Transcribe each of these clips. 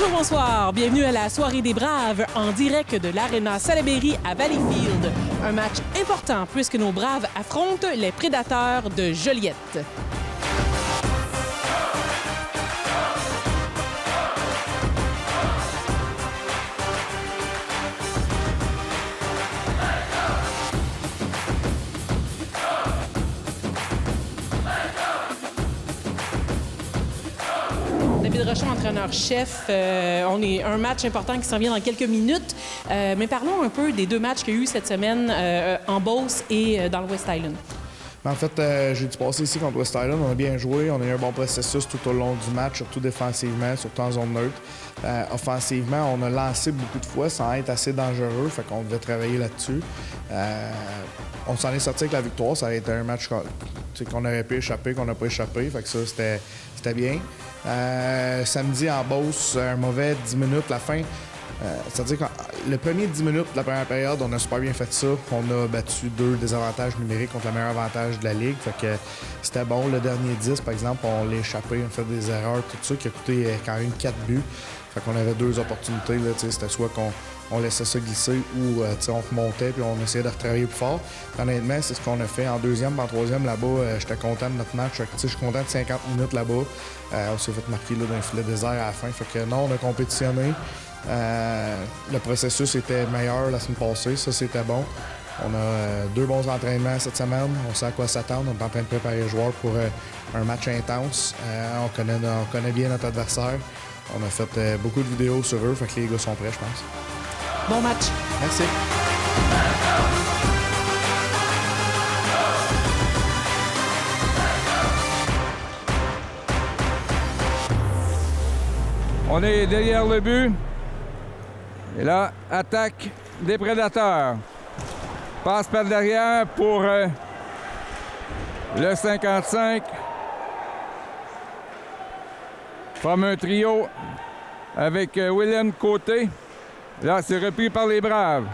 Bonjour, bonsoir. Bienvenue à la soirée des Braves en direct de l'Arena Salaberry à Valleyfield. Un match important puisque nos Braves affrontent les Prédateurs de Joliette. David Rochon, entraîneur-chef. On est un match important qui s'en vient dans quelques minutes. Mais parlons un peu des deux matchs qu'il y a eu cette semaine en Beauce et dans le West Island. En fait, jeudi passé ici contre West Island, on a bien joué. On a eu un bon processus tout au long du match, surtout défensivement, surtout en zone neutre. Offensivement, on a lancé beaucoup de fois sans être assez dangereux, fait qu'on devait travailler là-dessus. On s'en est sorti avec la victoire. Ça a été un match qu'on aurait pu échapper, qu'on n'a pas échappé. Fait que ça, c'était bien. Samedi en Beauce, un mauvais 10 minutes la fin. C'est-à-dire que le premier 10 minutes de la première période, on a super bien fait ça. On a battu 2 désavantages numériques contre le meilleur avantage de la Ligue. Fait que c'était bon. Le dernier 10, par exemple, on l'a échappé, on a fait des erreurs, tout ça, qui a coûté quand même 4 buts. Fait qu'on avait 2 opportunités. Là, c'était soit qu'on laissait ça glisser ou on remontait puis on essayait de retravailler plus fort. Honnêtement, c'est ce qu'on a fait en deuxième, en troisième là-bas. J'étais content de notre match. Je suis content de 50 minutes là-bas. On s'est fait marquer là, d'un filet désert à la fin. Fait que non, on a compétitionné. Le processus était meilleur la semaine passée. Ça, c'était bon. On a 2 bons entraînements cette semaine. On sait à quoi s'attendre. On est en train de préparer les joueurs pour un match intense. On connaît bien notre adversaire. On a fait beaucoup de vidéos sur eux. Fait que les gars sont prêts, je pense. Bon match. Merci. On est derrière le but. Et là, attaque des Prédateurs. Passe par derrière pour le 55. Forme un trio avec William Côté. Là, c'est repris par les Braves.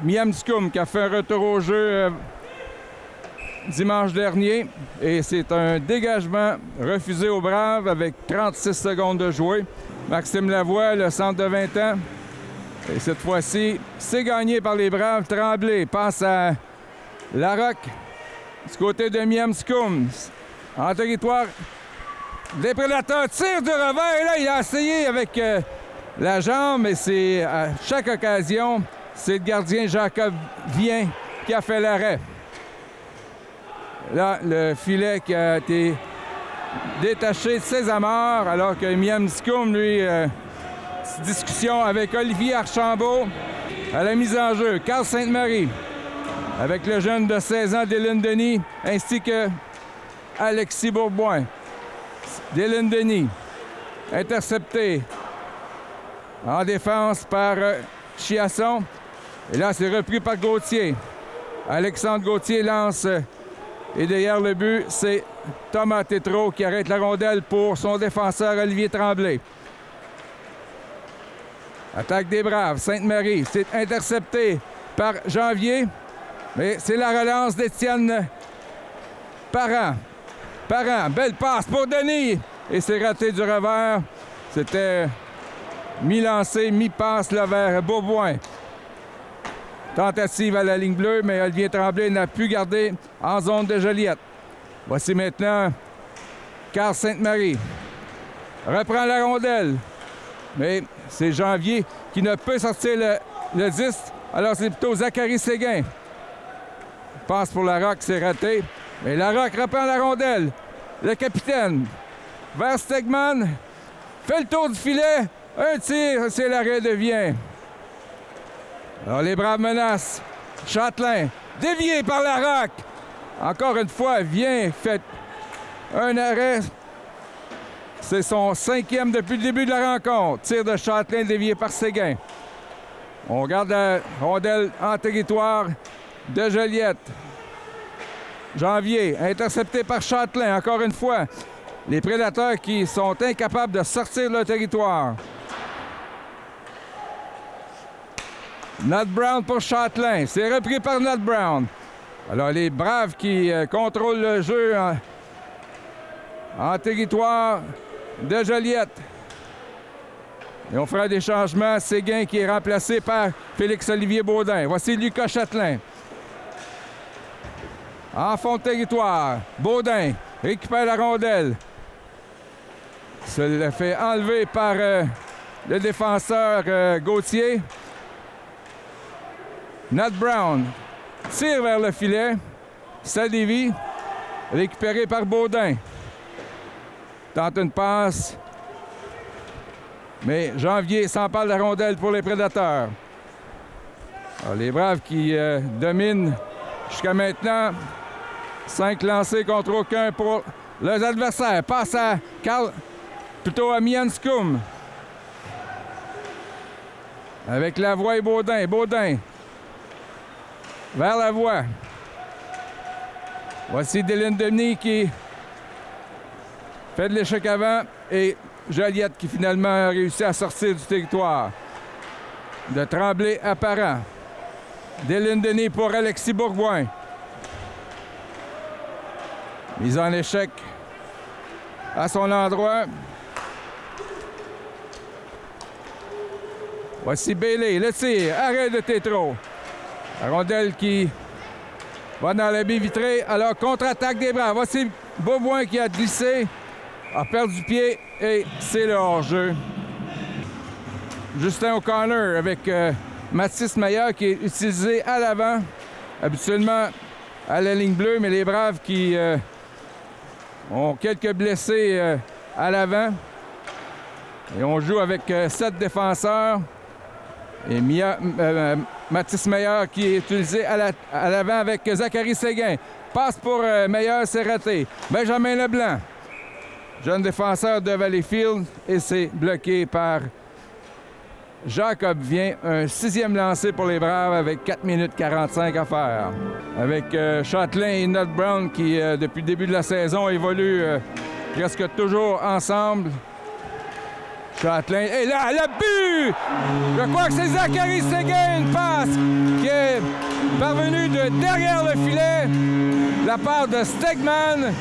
Miam Scoum qui a fait un retour au jeu dimanche dernier. Et c'est un dégagement refusé aux Braves avec 36 secondes de jouer. Maxime Lavoie, le centre de 20 ans. Et cette fois-ci, c'est gagné par les Braves. Tremblay passe à Larocque du côté de Miam Scoum. En territoire des Prédateurs. Tire du revers. Et là, il a essayé avec la jambe. Mais c'est à chaque occasion, c'est le gardien Jacob Vien qui a fait l'arrêt. Là, le filet qui a été détaché de ses amarres, alors que Miam Scoum, lui, discussion avec Olivier Archambault à la mise en jeu. Carl Sainte-Marie avec le jeune de 16 ans, Dylan Denis, ainsi que Alexis Bourboin. Dylan Denis, intercepté en défense par Chiasson. Et là, c'est repris par Gauthier. Alexandre Gauthier lance. Et derrière le but, c'est Thomas Tétrault qui arrête la rondelle pour son défenseur Olivier Tremblay. Attaque des Braves. Sainte-Marie, c'est intercepté par Janvier. Mais c'est la relance d'Étienne Parent. Parent, belle passe pour Denis. Et c'est raté du revers. C'était mi-lancé, mi-passe là vers Bourboin. Tentative à la ligne bleue, mais Olivier Tremblay n'a pu garder en zone de Joliette. Voici maintenant Carl Sainte-Marie. Reprend la rondelle. Mais c'est Janvier qui ne peut sortir le 10. Alors c'est plutôt Zachary Séguin. Passe pour Larocque, c'est raté. Mais Larocque reprend la rondelle. Le capitaine vers Stegman. Fait le tour du filet. Un tir, c'est l'arrêt de Vien. Alors les Braves menacent. Châtelain, dévié par Larocque. Encore une fois, Vien fait un arrêt. C'est son 5e depuis le début de la rencontre. Tir de Châtelain dévié par Séguin. On garde la rondelle en territoire de Joliette. Janvier, intercepté par Châtelain. Encore une fois, les Prédateurs qui sont incapables de sortir de leur territoire. Nat Brown pour Châtelain. C'est repris par Nat Brown. Alors, les Braves qui contrôlent le jeu en territoire de Joliette. Et on fera des changements. Séguin qui est remplacé par Félix-Olivier Baudin. Voici Lucas Chatelain. En fond de territoire. Baudin récupère la rondelle. Se le fait enlever par le défenseur Gauthier. Nat Brown tire vers le filet. Ça dévie. Récupéré par Baudin. Tente une passe. Mais Janvier s'empare de la rondelle pour les Prédateurs. Alors, les Braves qui dominent jusqu'à maintenant. 5 lancés contre aucun pour leurs adversaires. Passe à Mianscum. Avec Lavoie et Baudin. Baudin vers Lavoie. Voici Dylan Denis qui fait de l'échec avant et Joliette qui finalement a réussi à sortir du territoire. De Tremblay à Parent. Dylan Denis pour Alexis Bourgoin. Mise en échec à son endroit. Voici Bailey, le tir, arrêt de Tétro. La rondelle qui va dans la baie vitrée. Alors, contre-attaque des Braves. Voici Beauvoin qui a glissé, a perdu pied et c'est le hors-jeu. Justin O'Connor avec Mathis Maillard qui est utilisé à l'avant, habituellement à la ligne bleue, mais les Braves qui ont quelques blessés à l'avant. Et on joue avec 7 défenseurs. Et Mathis Meilleur qui est utilisé à l'avant avec Zachary Séguin. Passe pour Meilleur, c'est raté. Benjamin Leblanc, jeune défenseur de Valleyfield, et c'est bloqué par Jacob Vien. Un 6e lancé pour les Braves avec 4 minutes 45 à faire. Avec Chatelain et Nat Brown qui, depuis le début de la saison, évoluent presque toujours ensemble. Chatelain est là, le but! Je crois que c'est Zachary Séguin, une passe qui est parvenue de derrière le filet, de la part de Stegman.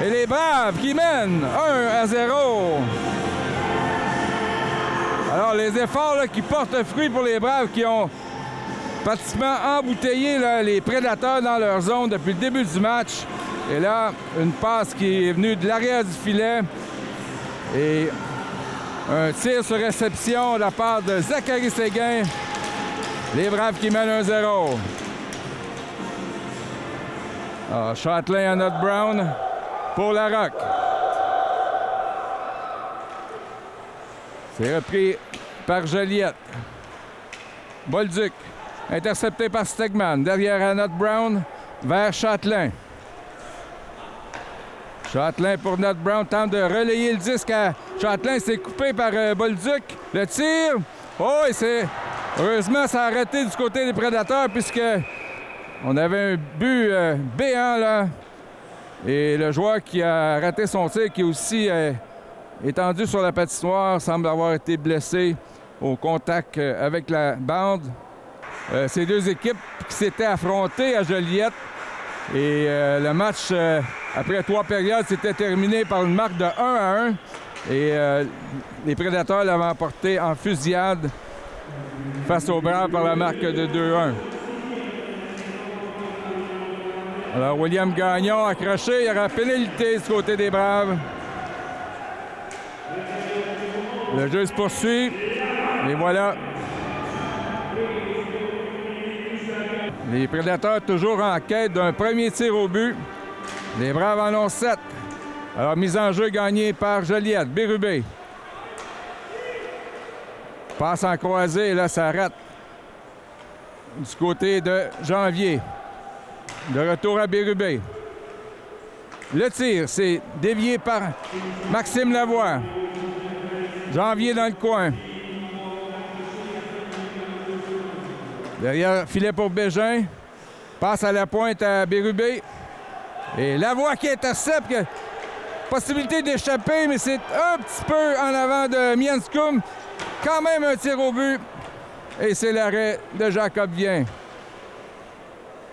Et les Braves qui mènent 1-0. Alors, les efforts là, qui portent fruit pour les Braves qui ont pratiquement embouteillé là, les Prédateurs dans leur zone depuis le début du match. Et là, une passe qui est venue de l'arrière du filet. Et un tir sur réception de la part de Zachary Séguin. Les Braves qui mènent 1-0. Alors, Chatelain à Nat Brown pour la Rock. C'est repris par Joliette. Bolduc, intercepté par Stegman. Derrière à Nat Brown, vers Chatelain. Chatelain pour Nat Brown, tente de relayer le disque à Chatelain. C'est coupé par Bolduc. Le tir. Oh, et c'est... Heureusement, ça a arrêté du côté des Prédateurs puisque on avait un but béant, là. Et le joueur qui a raté son tir, qui est aussi étendu sur la patinoire, semble avoir été blessé au contact avec la bande. Ces deux équipes qui s'étaient affrontées à Joliette. Et le match, après 3 périodes, s'était terminé par une marque de 1-1. Et les Prédateurs l'avaient emporté en fusillade face aux Braves par la marque de 2-1. Alors, William Gagnon accroché, il y aura pénalité du côté des Braves. Le jeu se poursuit. Et voilà. Les Prédateurs toujours en quête d'un premier tir au but. Les Braves en ont 7. Alors, mise en jeu gagnée par Joliette. Bérubé. Passe en croisée, et là, ça rate. Du côté de Janvier. De retour à Bérubé. Le tir, c'est dévié par Maxime Lavoie. Janvier dans le coin. Derrière, filet pour Bégin. Passe à la pointe à Bérubé. Et Lavoie qui intercepte. Possibilité d'échapper, mais c'est un petit peu en avant de Mianscum. Quand même un tir au but. Et c'est l'arrêt de Jacob Vien.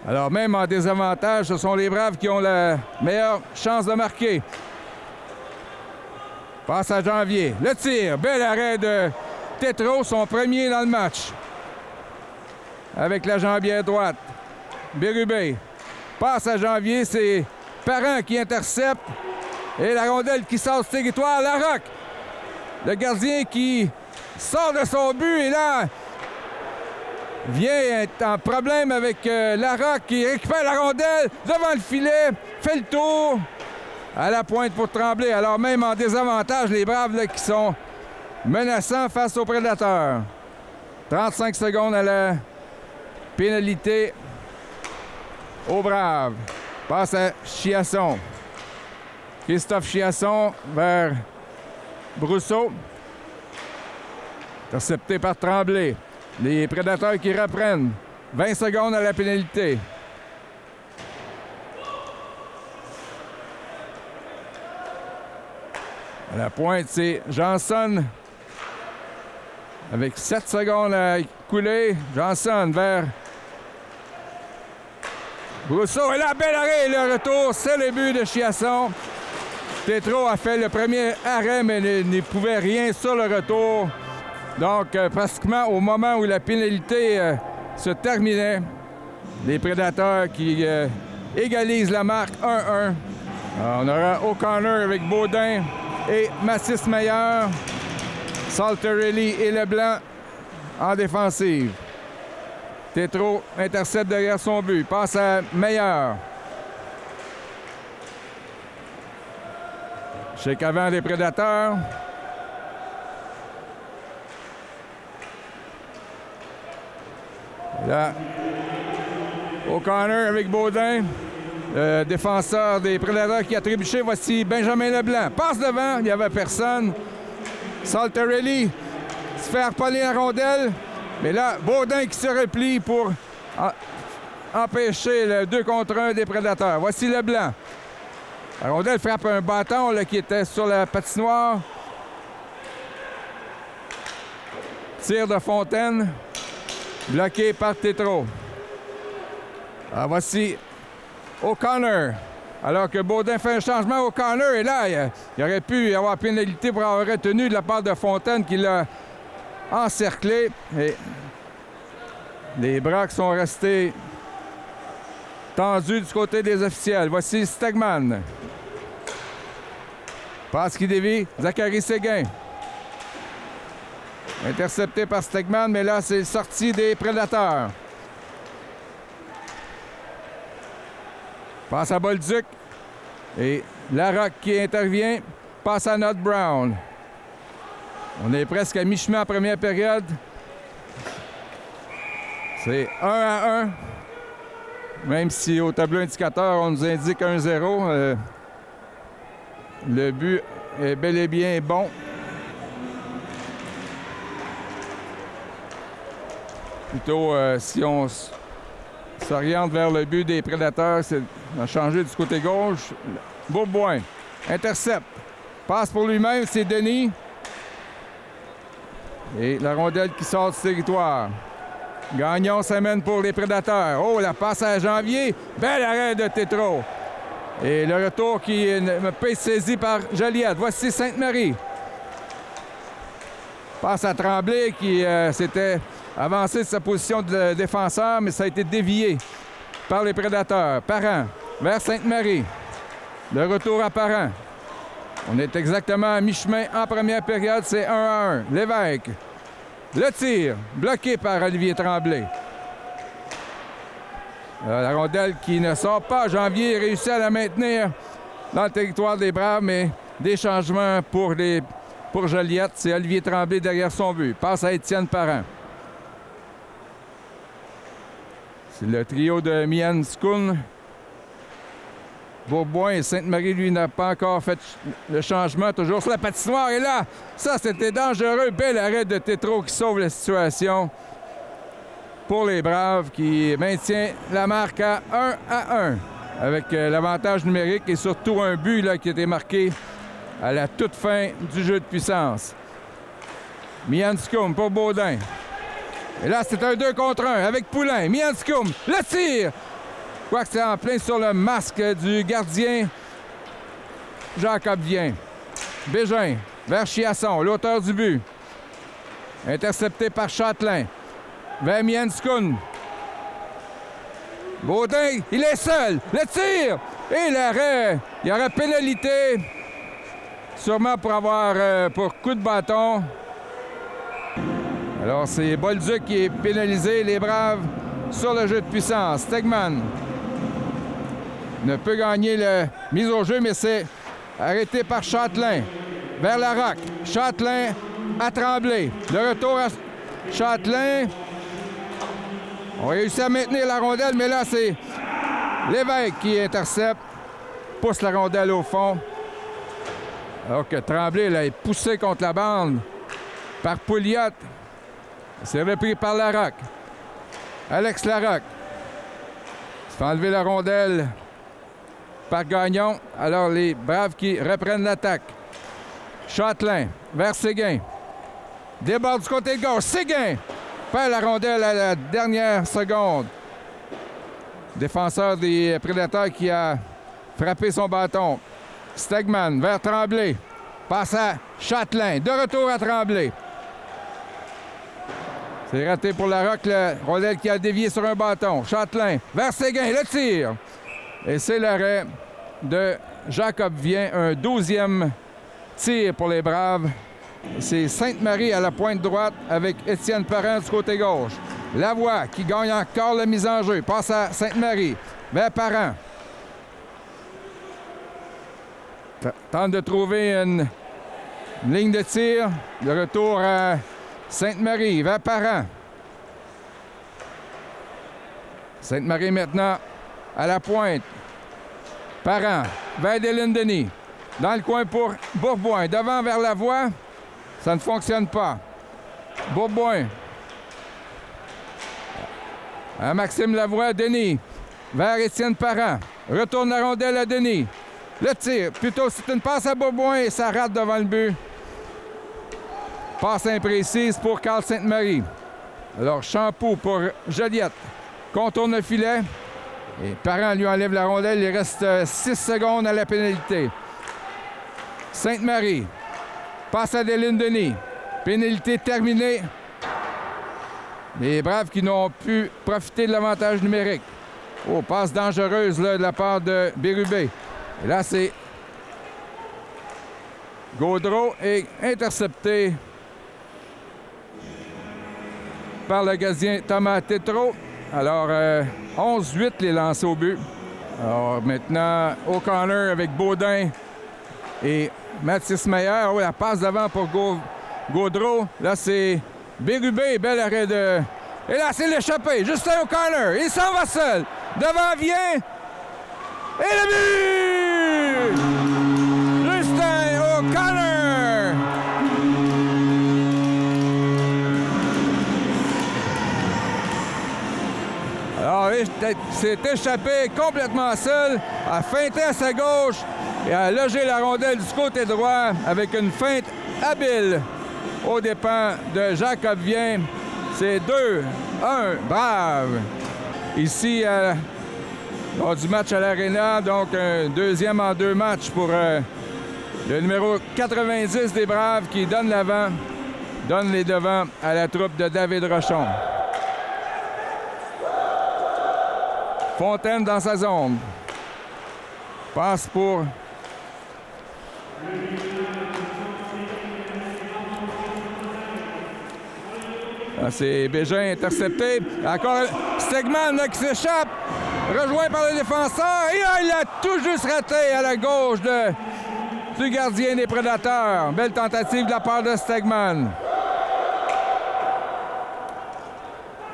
Alors même en désavantage, ce sont les Braves qui ont la meilleure chance de marquer. Passe à Janvier. Le tir. Bel arrêt de Tétrault, son premier dans le match. Avec la jambière droite. Bérubé passe à Janvier, c'est Parent qui intercepte. Et la rondelle qui sort du territoire. Larocque, le gardien qui sort de son but et là vient être en problème avec Larocque qui récupère la rondelle devant le filet, fait le tour à la pointe pour Tremblay. Alors même en désavantage, les Braves là, qui sont menaçants face aux Prédateurs. 35 secondes à la pénalité aux Braves. Passe à Chiasson. Christophe Chiasson vers Brousseau. Intercepté par Tremblay. Les Prédateurs qui reprennent. 20 secondes à la pénalité. À la pointe, c'est Janson. Avec 7 secondes à couler. Janson vers Brousseau. Et là, bel arrêt. Le retour, c'est le but de Chiasson. Tétrault a fait le premier arrêt, mais ne pouvait rien sur le retour. Donc, pratiquement au moment où la pénalité se terminait, les Prédateurs qui égalisent la marque 1-1. On aura O'Connor avec Baudin et Mathis Meilleur. Salterelli et Leblanc en défensive. Tétrault intercepte derrière son but. Passe à Meilleur. Chèque avant des Prédateurs. Là, O'Connor avec Baudin. Le défenseur des Prédateurs qui a trébuché. Voici Benjamin Leblanc. Passe devant, il n'y avait personne. Salterelli se fait harponner la rondelle. Mais là, Baudin qui se replie pour empêcher le 2 contre 1 des Prédateurs. Voici Leblanc. La rondelle frappe un bâton là, qui était sur la patinoire. Tir de Fontaine. Bloqué par Tétrault. Alors voici O'Connor. Alors que Baudin fait un changement, O'Connor est là. Il aurait pu y avoir pénalité pour avoir retenu de la part de Fontaine qui l'a encerclé. Et les bras sont restés tendus du côté des officiels. Voici Stegman. Passe qui dévie. Zachary Séguin. Intercepté par Stegman, mais là, c'est sorti des Prédateurs. Passe à Bolduc. Et Larocque qui intervient. Passe à Nod Brown. On est presque à mi-chemin en première période. C'est 1-1. Même si au tableau indicateur, on nous indique 1-0. Le but est bel et bien bon. Plutôt, si on s'oriente vers le but des Prédateurs, c'est a changé du côté gauche. Beauboin intercepte. Passe pour lui-même, c'est Denis. Et la rondelle qui sort du territoire. Gagnon s'amène pour les Prédateurs. Oh, la passe à Janvier. Bel arrêt de Tétrault. Et le retour qui me peut être saisi par Joliette. Voici Sainte-Marie. Passe à Tremblay qui s'était avancé de sa position de défenseur, mais ça a été dévié par les Prédateurs. Parent vers Sainte-Marie. Le retour à Parent. On est exactement à mi-chemin en première période. C'est 1-1. Lévesque. Le tir bloqué par Olivier Tremblay. La rondelle qui ne sort pas. Janvier réussit à la maintenir dans le territoire des Braves, mais des changements pour Joliette. C'est Olivier Tremblay derrière son but. Passe à Étienne Parent. C'est le trio de Mian Skoun. Beauboin et Sainte-Marie, lui, n'a pas encore fait le changement. Toujours sur la patinoire. Et là, ça, c'était dangereux. Bel arrêt de Tétrault qui sauve la situation pour les Braves, qui maintient la marque à 1-1 avec l'avantage numérique et surtout un but là, qui a été marqué à la toute fin du jeu de puissance. Mianscombe pour Baudin. Et là, c'est un 2 contre 1 avec Poulain. Mianscombe, le tir! Quoique c'est en plein sur le masque du gardien Jacob Vien. Bégin vers Chiasson, l'auteur du but. Intercepté par Châtelain. Vers Mianskun. Baudin, il est seul. Le tir! Et l'arrêt. Il y aura pénalité. Sûrement pour avoir pour coup de bâton. Alors, c'est Bolduc qui est pénalisé. Les Braves sur le jeu de puissance. Stegman ne peut gagner la mise au jeu, mais c'est arrêté par Châtelain. Vers la roque. Châtelain à Tremblay. Le retour à Châtelain. On réussit à maintenir la rondelle, mais là, c'est Lévesque qui intercepte. Pousse la rondelle au fond. Alors que Tremblay là, est poussé contre la bande par Pouliot. C'est repris par Larocque. Alex Larocque se fait enlever la rondelle par Gagnon. Alors les Braves qui reprennent l'attaque. Châtelain vers Séguin. Déborde du côté gauche. Séguin perd la rondelle à la dernière seconde. Défenseur des Prédateurs qui a frappé son bâton. Stegman vers Tremblay. Passe à Châtelain. De retour à Tremblay. C'est raté pour Larocque, la rondelle qui a dévié sur un bâton. Châtelain vers Séguin. Le tir. Et c'est l'arrêt de Jacob Vien. Un 12e tir pour les Braves. C'est Sainte-Marie à la pointe droite avec Étienne Parent du côté gauche. Lavoie qui gagne encore la mise en jeu. Passe à Sainte-Marie. Vers Parent. Tente de trouver une ligne de tir. De retour à Sainte-Marie. Vers Parent. Sainte-Marie maintenant à la pointe. Parent. Vers Deline-Denis. Dans le coin pour Bourboin. Devant vers Lavoie. Ça ne fonctionne pas. Bourboin. À Maxime Lavoie, Denis. Vers Étienne Parent. Retourne la rondelle à Denis. Le tir. Plutôt, c'est une passe à Bourboin et ça rate devant le but. Passe imprécise pour Carl Sainte-Marie. Alors, Champoux pour Joliette. Contourne le filet. Et Parent lui enlève la rondelle. Il reste 6 secondes à la pénalité. Sainte-Marie. Passe à Deline-Denis. Pénalité terminée. Les Braves qui n'ont pu profiter de l'avantage numérique. Oh, passe dangereuse là, de la part de Bérubé. Et là, c'est Gaudreau est intercepté par le gardien Thomas Tétrault. Alors, 11-8 les lancés au but. Alors, maintenant, O'Connor avec Baudin et Mathis Meyer. Oh, la passe devant pour Gaudreau. Là, c'est Bérubé. Bel arrêt de... Et là, c'est l'échappé. Justin O'Connor. Il s'en va seul. Devant vient... Et le but! Justin O'Connor! Alors, il s'est échappé complètement seul, a feinté à sa gauche et a logé la rondelle du côté droit avec une feinte habile aux dépens de Jacob Vien. C'est 2-1, Braves. Ici, lors du match à l'Arena, donc un deuxième en 2 matchs pour le numéro 90 des Braves qui donne l'avant, donne les devants à la troupe de David Rochon. Fontaine dans sa zone. Passe pour... Là, c'est Bégin intercepté. Encore Stegman là, qui s'échappe. Rejoint par le défenseur. Et là, il a tout juste raté à la gauche du gardien des Prédateurs. Belle tentative de la part de Stegman.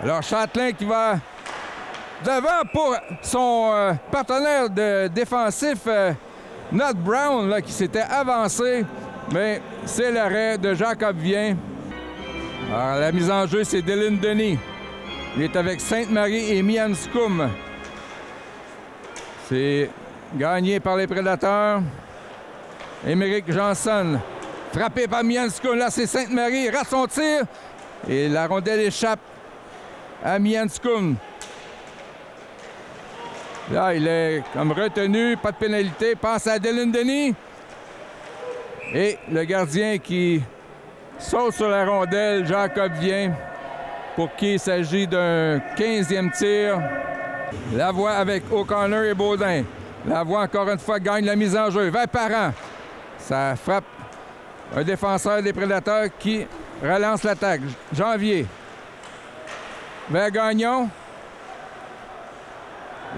Alors, Châtelain qui va devant pour son partenaire défensif, Nod Brown, là, qui s'était avancé. Mais c'est l'arrêt de Jacob Vien. Alors, la mise en jeu, c'est Deline-Denis. Il est avec Sainte-Marie et Mianskun. C'est gagné par les Prédateurs. Émeric Janson, frappé par Mianskun. Là, c'est Sainte-Marie, rate son tir. Et la rondelle échappe à Mianskun. Là, il est comme retenu, pas de pénalité. Passe à Deline-Denis. Et le gardien qui saute sur la rondelle. Jacob vient, pour qui il s'agit d'un 15e tir. Lavoie avec O'Connor et Baudin. Lavoie, encore une fois, gagne la mise en jeu. Vers Parent. Ça frappe un défenseur des Prédateurs qui relance l'attaque. Janvier. Vers Gagnon.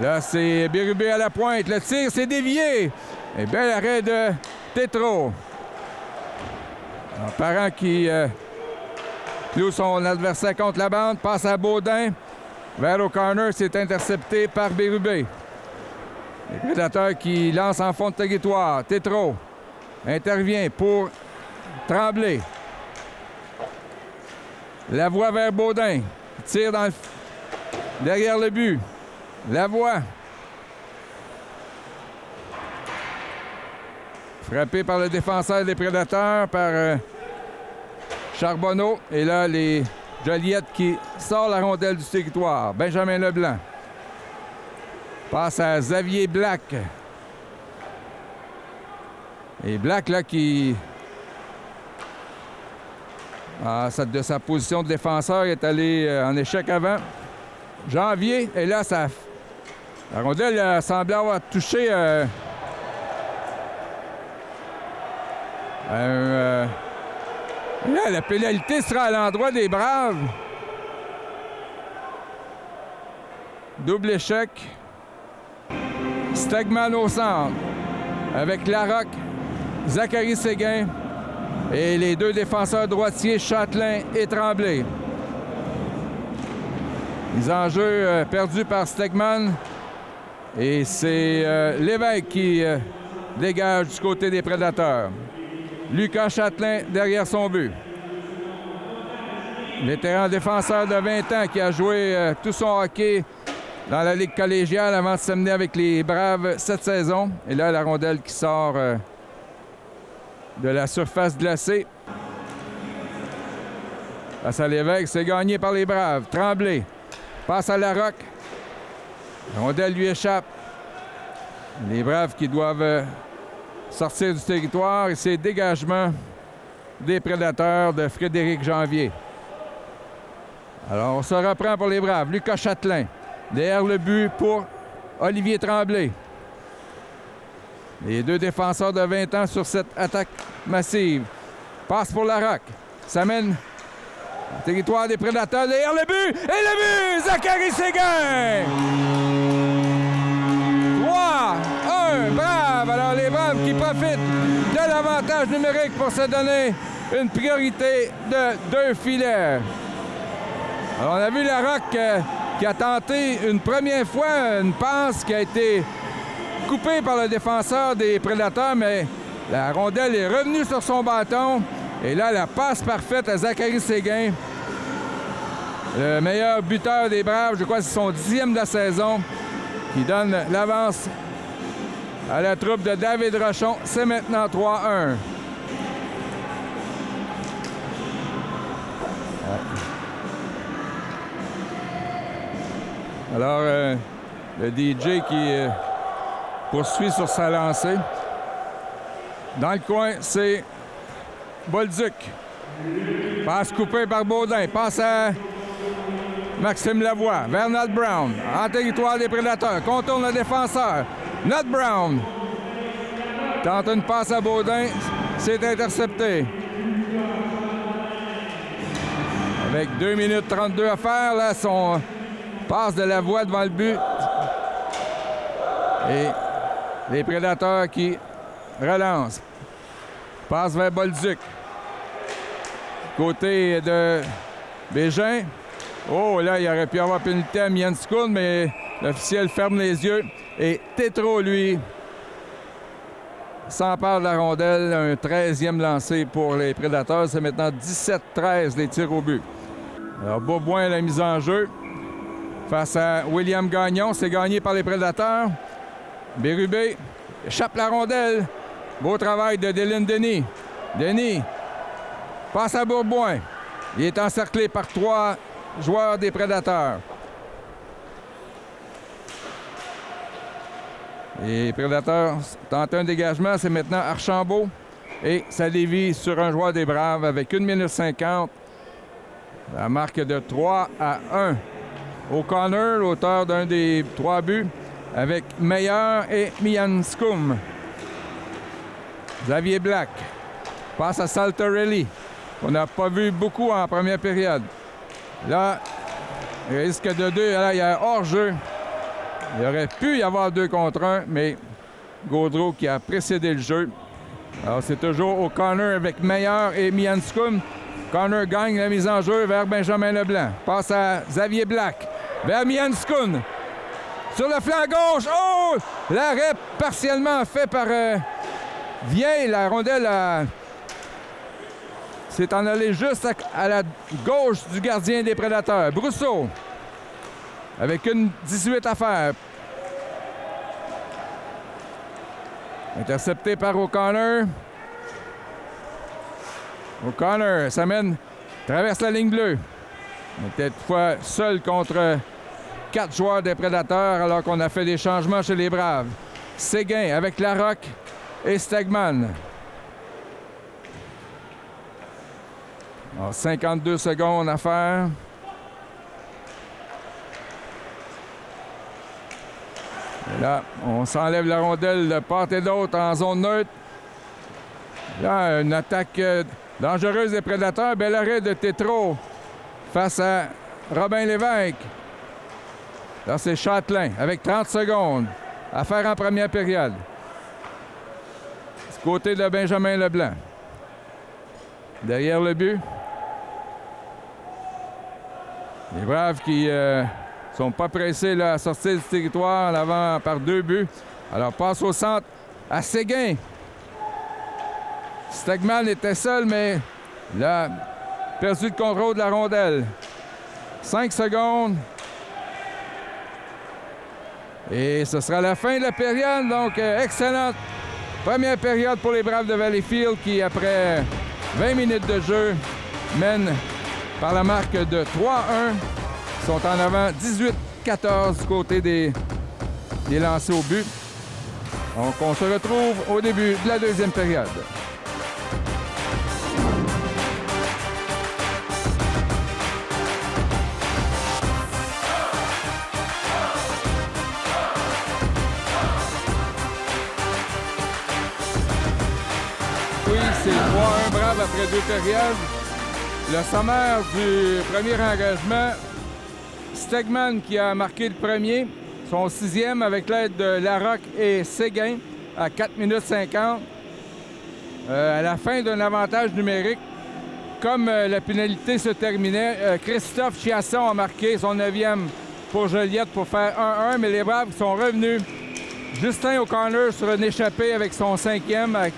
Là, c'est Bérubé à la pointe. Le tir, c'est dévié. Et bel arrêt de Tétro. Parent qui cloue son adversaire contre la bande. Passe à Baudin. Vers O'Connor, c'est intercepté par Bérubé. Les Prédateurs qui lancent en fond de territoire. Tétro intervient pour Tremblay. Lavoie vers Baudin. Tire derrière le but. Lavoie. Frappé par le défenseur des Prédateurs, par Charbonneau. Et là, les Joliette qui sort la rondelle du territoire. Benjamin Leblanc. Passe à Xavier Black. Et Black, là, qui... de sa position de défenseur, est allé en échec avant. Janvier, et là, ça... La rondelle semblait avoir touché Là, la pénalité sera à l'endroit des Braves. Double échec. Stegman au centre. Avec Larocque, Zachary Séguin et les deux défenseurs droitiers, Châtelain et Tremblay. Les enjeux perdus par Stegman. Et c'est Lévesque qui dégage du côté des Prédateurs. Lucas Châtelain derrière son but. Vétéran défenseur de 20 ans qui a joué tout son hockey dans la Ligue collégiale avant de s'amener avec les Braves cette saison. Et là, la rondelle qui sort de la surface glacée. Passe à Lévesque, c'est gagné par les Braves. Tremblay passe à Larocque. La rondelle lui échappe. Les Braves qui doivent sortir du territoire et c'est dégagement des Prédateurs de Frédéric Janvier. Alors, on se reprend pour les Braves. Lucas Châtelain, derrière le but pour Olivier Tremblay. Les deux défenseurs de 20 ans sur cette attaque massive. Passe pour Larocque. Ça mène au territoire des Prédateurs. Derrière le but! Et le but! Zachary Séguin! 3-1, Braves! Alors, les Braves qui profitent de l'avantage numérique pour se donner une priorité de 2 filets. Alors, on a vu Larocque qui a tenté une première fois une passe qui a été coupée par le défenseur des Prédateurs, mais la rondelle est revenue sur son bâton. Et là, la passe parfaite à Zachary Séguin, le meilleur buteur des Braves, je crois que c'est son 10e de la saison, qui donne l'avance à la troupe de David Rochon. C'est maintenant 3-1. Alors, le DJ qui poursuit sur sa lancée. Dans le coin, c'est Bolduc. Passe coupée par Baudin. Passe à Maxime Lavoie. Vers Nat Brown. En territoire des Prédateurs. Contourne le défenseur. Nat Brown. Tente une passe à Baudin. C'est intercepté. Avec 2 minutes 32 à faire, là, son passe de Lavoie devant le but. Et les Prédateurs qui relancent. Passe vers Bolduc. Côté de Bégin. Oh, là, il aurait pu avoir pénalité à Mienskoun, mais l'officiel ferme les yeux. Et Tétro, lui, s'empare de la rondelle. Un 13e lancé pour les Prédateurs. C'est maintenant 17-13 les tirs au but. Alors, Beauboin, la mise en jeu. Face à William Gagnon. C'est gagné par les Prédateurs. Bérubé échappe la rondelle. Beau travail de Dylan Denis. Denis passe à Bourboin. Il est encerclé par 3 joueurs des Prédateurs. Les Prédateurs tentent un dégagement. C'est maintenant Archambault Et ça dévie sur un joueur des Braves avec 1 minute 50. La marque de 3-1. O'Connor, l'auteur d'un des 3 buts, avec Meyer et Mianscum. Xavier Black passe à Saltarelli, qu'on n'a pas vu beaucoup en première période. Là, il risque de 2. Là, il y a hors-jeu. Il aurait pu y avoir 2 contre 1, mais Gaudreau qui a précédé le jeu. Alors, c'est toujours O'Connor avec Meyer et Mianscum. Connor gagne la mise en jeu vers Benjamin Leblanc. Passe à Xavier Black. Vers Mianscum. Sur le flanc gauche. Oh! L'arrêt partiellement fait par Vieille. La rondelle s'est en allée juste à la gauche du gardien des Prédateurs. Brousseau. Avec une 18 à faire. Intercepté par O'Connor. O'Connor s'amène, traverse la ligne bleue. Il était toutefois seul contre 4 joueurs des Prédateurs alors qu'on a fait des changements chez les Braves. Séguin avec Larocque et Stegman. Alors, 52 secondes à faire. Et là, on s'enlève la rondelle de part et d'autre en zone neutre. Là, une attaque dangereuse des Prédateurs. Bel arrêt de Tétrault face à Robin Lévesque. Là, c'est Châtelain avec 30 secondes à faire en première période. Du côté de Benjamin Leblanc. Derrière le but. Les Braves qui sont pas pressés là, à sortir du territoire en avant par 2 buts. Alors, passe au centre à Séguin. Stegman était seul, mais là, perdu le contrôle de la rondelle. 5 secondes. Et ce sera la fin de la période. Donc, excellente première période pour les Braves de Valleyfield qui, après 20 minutes de jeu, mènent par la marque de 3-1. Ils sont en avant 18-14 du côté des lancers au but. Donc, on se retrouve au début de la deuxième période. Oui, c'est 3-1 Braves après 2 périodes. Le sommaire du premier engagement, Stegman qui a marqué le premier, son 6e avec l'aide de Larocque et Séguin à 4 minutes 50. À la fin d'un avantage numérique, comme la pénalité se terminait, Christophe Chiasson a marqué son 9e pour Joliette pour faire 1-1, mais les Braves sont revenus. Justin O'Connor sur une échappée avec son 5e à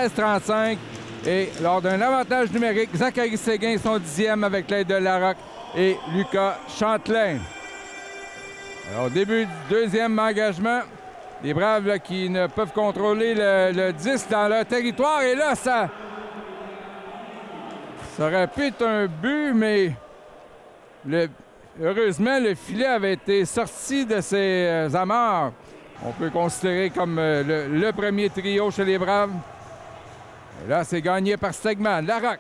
13-35. Et lors d'un avantage numérique, Zachary Séguin son 10e avec l'aide de Larocque et Lucas Châtelain. Alors, au début du deuxième engagement, les Braves là, qui ne peuvent contrôler le 10 dans leur territoire. Et là, ça aurait pu être un but, mais heureusement, le filet avait été sorti de ses amarres. On peut considérer comme le premier trio chez les Braves. Et là, c'est gagné par Stegman. Larocque.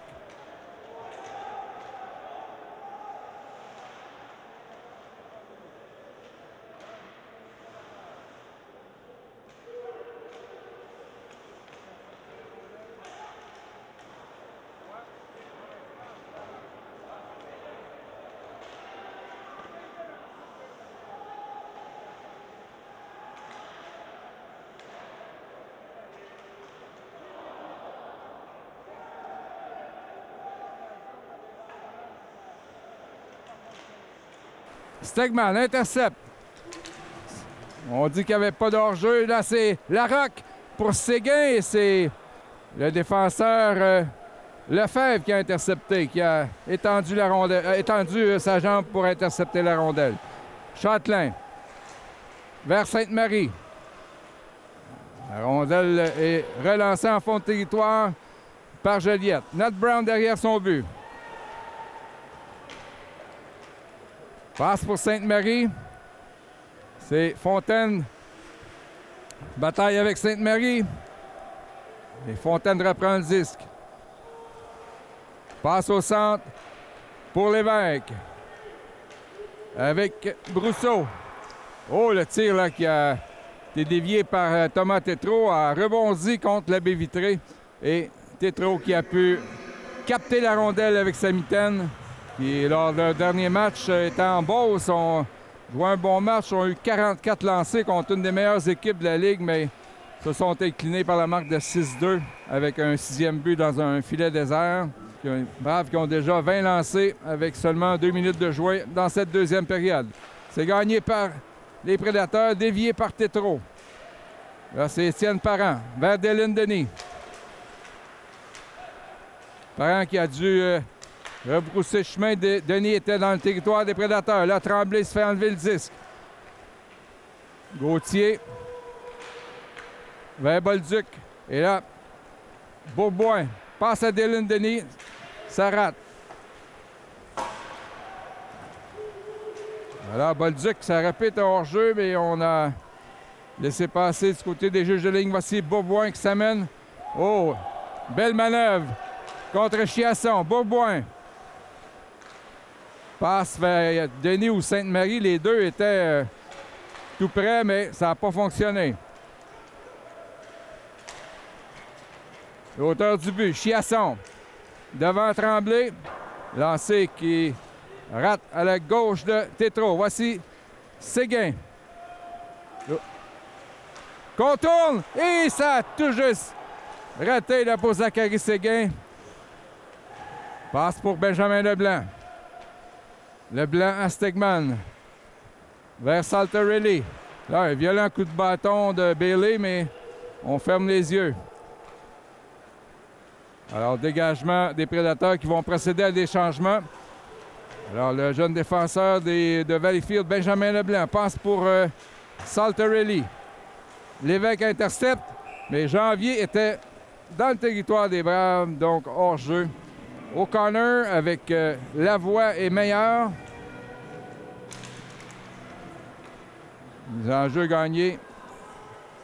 Stegman intercepte. On dit qu'il n'y avait pas d'hors-jeu. Là, c'est Larocque pour Séguin et c'est le défenseur Lefebvre qui a intercepté, qui a étendu la rondelle, étendu sa jambe pour intercepter la rondelle. Châtelain vers Sainte-Marie. La rondelle est relancée en fond de territoire par Joliette. Nat Brown derrière son but. Passe pour Sainte-Marie. C'est Fontaine. Bataille avec Sainte-Marie. Et Fontaine reprend le disque. Passe au centre pour Lévesque. Avec Brousseau. Oh, le tir là qui a été dévié par Thomas Tétrault a rebondi contre la baie vitrée. Et Tétrault qui a pu capter la rondelle avec sa mitaine. Qui, lors de leur dernier match, étant en Beauce, ont joué un bon match. Ont eu 44 lancés contre une des meilleures équipes de la Ligue, mais se sont inclinés par la marque de 6-2 avec un 6e but dans un filet désert. Les Braves qui ont déjà 20 lancés avec seulement 2 minutes de jouer dans cette deuxième période. C'est gagné par les Prédateurs, dévié par Tétrault. Là, c'est Étienne Parent vers Dylan Denis. Parent qui a dû rebrousser chemin. Denis était dans le territoire des Prédateurs. Là, Tremblay se fait enlever le disque. Gauthier vers Bolduc. Et là, Beaubois passe à Dylan Denis. Ça rate. Voilà, Bolduc, ça répète un hors-jeu, mais on a laissé passer du côté des juges de ligne. Voici Beaubois qui s'amène. Oh, belle manœuvre contre Chiasson. Beaubois passe vers Denis ou Sainte-Marie. Les deux étaient tout près, mais ça n'a pas fonctionné. L'auteur du but, Chiasson. Devant Tremblay. Lancé qui rate à la gauche de Tétrault. Voici Séguin. Contourne et ça a tout juste raté là pour Zachary Séguin. Passe pour Benjamin Leblanc. Leblanc à Stegman. Vers Saltarelli. Là, un violent coup de bâton de Bailey, mais on ferme les yeux. Alors, dégagement des Prédateurs qui vont procéder à des changements. Alors, le jeune défenseur de Valleyfield, Benjamin Leblanc, passe pour Saltarelli. Lévesque intercepte, mais Janvier était dans le territoire des Braves, donc hors-jeu. O'Connor avec Lavoie et Meilleur. Mise en jeu gagnée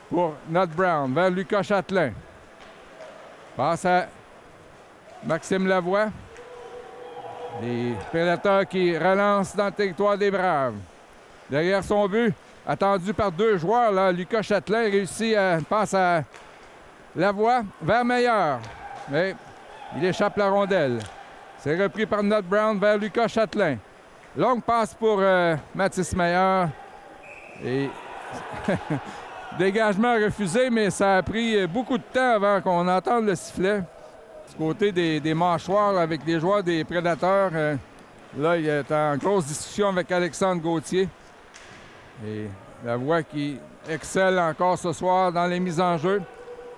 pour Nut Brown vers Lucas Châtelain. Passe à Maxime Lavoie. Les Prédateurs qui relancent dans le territoire des Braves. Derrière son but, attendu par deux joueurs, là, Lucas Châtelain réussit à passer à Lavoie vers Meilleur. Mais il échappe la rondelle. C'est repris par Nut Brown vers Lucas Châtelain. Longue passe pour Mathis Meilleur. Et dégagement refusé, mais ça a pris beaucoup de temps avant qu'on entende le sifflet. Du côté des mâchoires avec les joueurs des Prédateurs, là, il est en grosse discussion avec Alexandre Gauthier. Et Lavoie qui excelle encore ce soir dans les mises en jeu.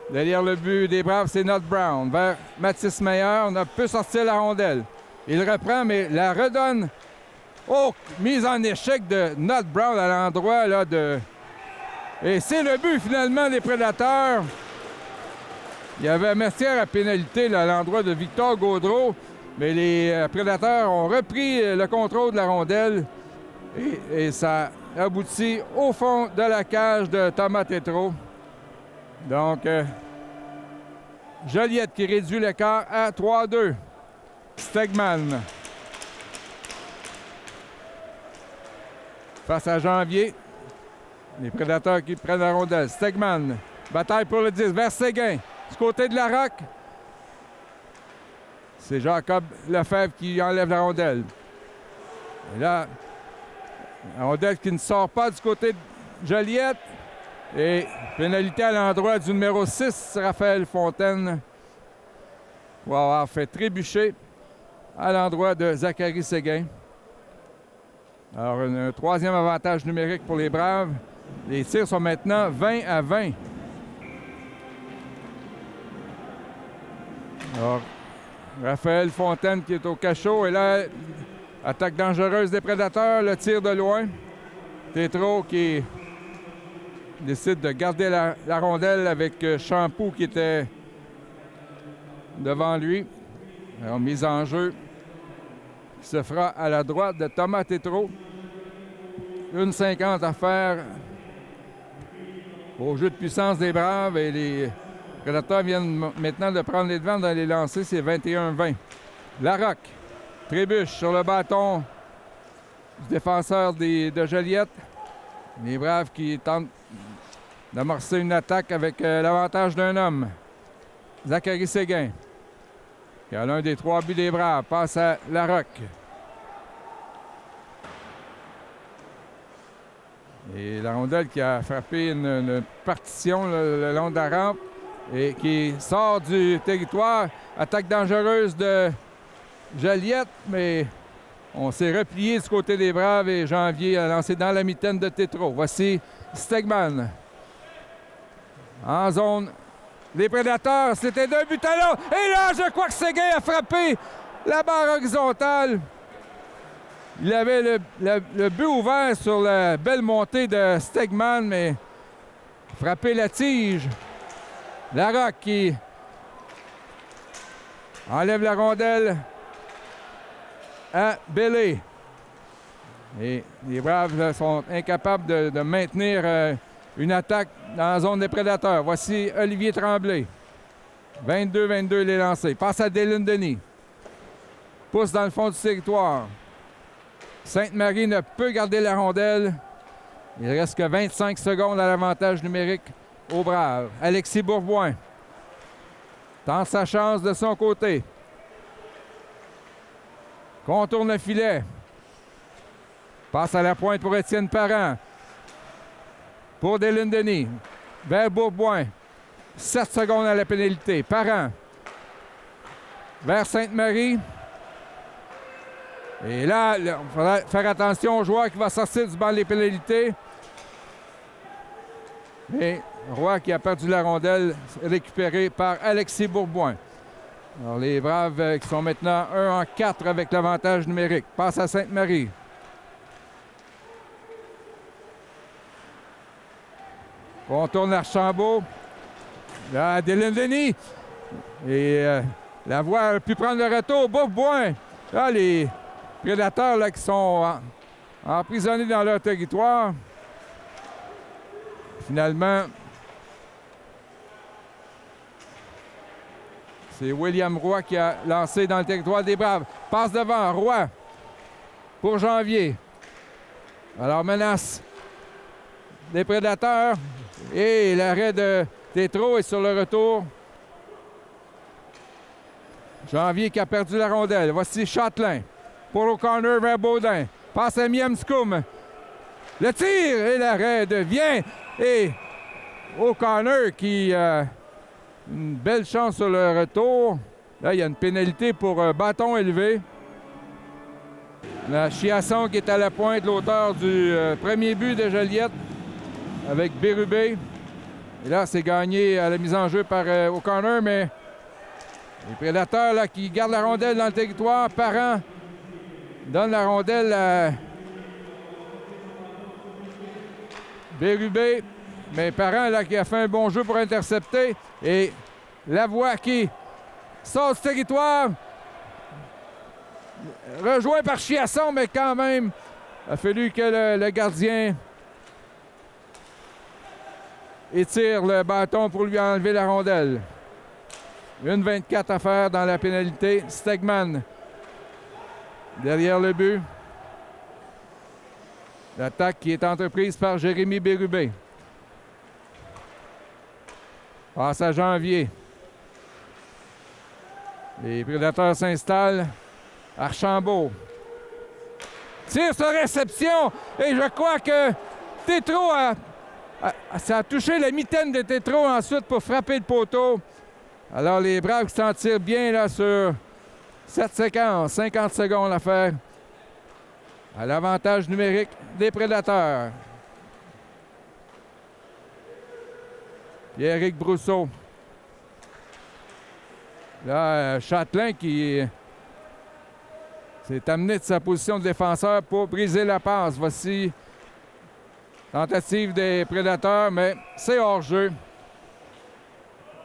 Derrière le but des Braves, c'est Nut Brown. Vers Mathis Meilleur, on a pu sortir la rondelle. Il reprend, mais la redonne. Oh, mise en échec de Nut Brown à l'endroit là de... Et c'est le but finalement des Prédateurs. Il y avait Mercière à pénalité là, à l'endroit de Victor Gaudreau, mais les Prédateurs ont repris le contrôle de la rondelle et ça aboutit au fond de la cage de Thomas Tétrault. Donc, Joliette qui réduit l'écart à 3-2. Stegman. Face à Janvier. Les Prédateurs qui prennent la rondelle. Stegman. Bataille pour le 10 vers Séguin. Du côté de la Roque. C'est Jacob Lefebvre qui enlève la rondelle. Et là, la rondelle qui ne sort pas du côté de Joliette. Et pénalité à l'endroit du numéro 6, Raphaël Fontaine, pour avoir fait trébucher à l'endroit de Zachary Séguin. Alors, un troisième avantage numérique pour les Braves. Les tirs sont maintenant 20-20. Alors, Raphaël Fontaine qui est au cachot. Et là, attaque dangereuse des Prédateurs, le tir de loin. Tétrault qui décide de garder la rondelle avec Champoux qui était devant lui. Alors, mise en jeu qui se fera à la droite de Thomas Tétrault. 1,50 à faire au jeu de puissance des Braves et les Prédateurs viennent maintenant de prendre les devants dans les lancers. C'est 21-20. Larocque trébuche sur le bâton du défenseur de Joliette. Les Braves qui tentent d'amorcer une attaque avec l'avantage d'un homme. Zachary Séguin, qui a l'un des 3 buts des Braves, passe à Larocque. Et la rondelle qui a frappé une partition le long de la rampe et qui sort du territoire. Attaque dangereuse de Joliette, mais on s'est replié du côté des Braves et Janvier a lancé dans la mitaine de Tétro. Voici Stegman. En zone, les Prédateurs, c'était 2 buts à l'autre. Et là, je crois que Séguin a frappé la barre horizontale. Il avait le but ouvert sur la belle montée de Stegman, mais frappé la tige. Larocque qui enlève la rondelle à Bellé. Et les Braves sont incapables de maintenir une attaque dans la zone des Prédateurs. Voici Olivier Tremblay. 22-22 les lancés. Passe à Dylan Denis. Pousse dans le fond du territoire. Sainte-Marie ne peut garder la rondelle. Il reste que 25 secondes à l'avantage numérique aux Braves. Alexis Bourboin tente sa chance de son côté. Contourne le filet. Passe à la pointe pour Étienne Parent. Pour Dylan Denis. Vers Bourboin. 7 secondes à la pénalité. Parent. Vers Sainte-Marie. Et là, il faudra faire attention au joueur qui va sortir du banc des pénalités. Et Roy qui a perdu la rondelle, récupéré par Alexis Bourboin. Alors les Braves qui sont maintenant 1-4 avec l'avantage numérique. Passe à Sainte-Marie. Contourne Archambault. Là, Dylan Denis. Et la voie a pu prendre le retour. Bourboin. Là, les Prédateurs là, qui sont emprisonnés dans leur territoire. Finalement, c'est William Roy qui a lancé dans le territoire des Braves. Passe devant, Roy pour Janvier. Alors, menace des Prédateurs. Et l'arrêt de Tétro est sur le retour. Janvier qui a perdu la rondelle. Voici Châtelain. Pour O'Connor vers Baudin. Passe à Miemscoum. Le tir et l'arrêt devient. Et O'Connor qui a une belle chance sur le retour. Là, il y a une pénalité pour bâton élevé. La Chiasson qui est à la pointe, l'auteur du premier but de Joliette avec Bérubé. Et là, c'est gagné à la mise en jeu par O'Connor, mais les Prédateurs là, qui gardent la rondelle dans le territoire. Parent donne la rondelle à Bérubé, mais Parent là, qui a fait un bon jeu pour intercepter. Et Lavoie qui sort du territoire. Rejoint par Chiasson, mais quand même, il a fallu que le gardien étire le bâton pour lui enlever la rondelle. 1,24 à faire dans la pénalité. Stegman derrière le but. L'attaque qui est entreprise par Jérémy Bérubé. Passe à Janvier. Les Prédateurs s'installent. Archambault. Tire sur réception. Et je crois que Tétro ça a touché la mitaine de Tétro ensuite pour frapper le poteau. Alors les Braves qui s'en tirent bien là sur cette séquence. 50 secondes à faire. À l'avantage numérique des Prédateurs. Pierre-Éric Brousseau. Là, Châtelain qui s'est amené de sa position de défenseur pour briser la passe. Voici tentative des Prédateurs, mais c'est hors-jeu.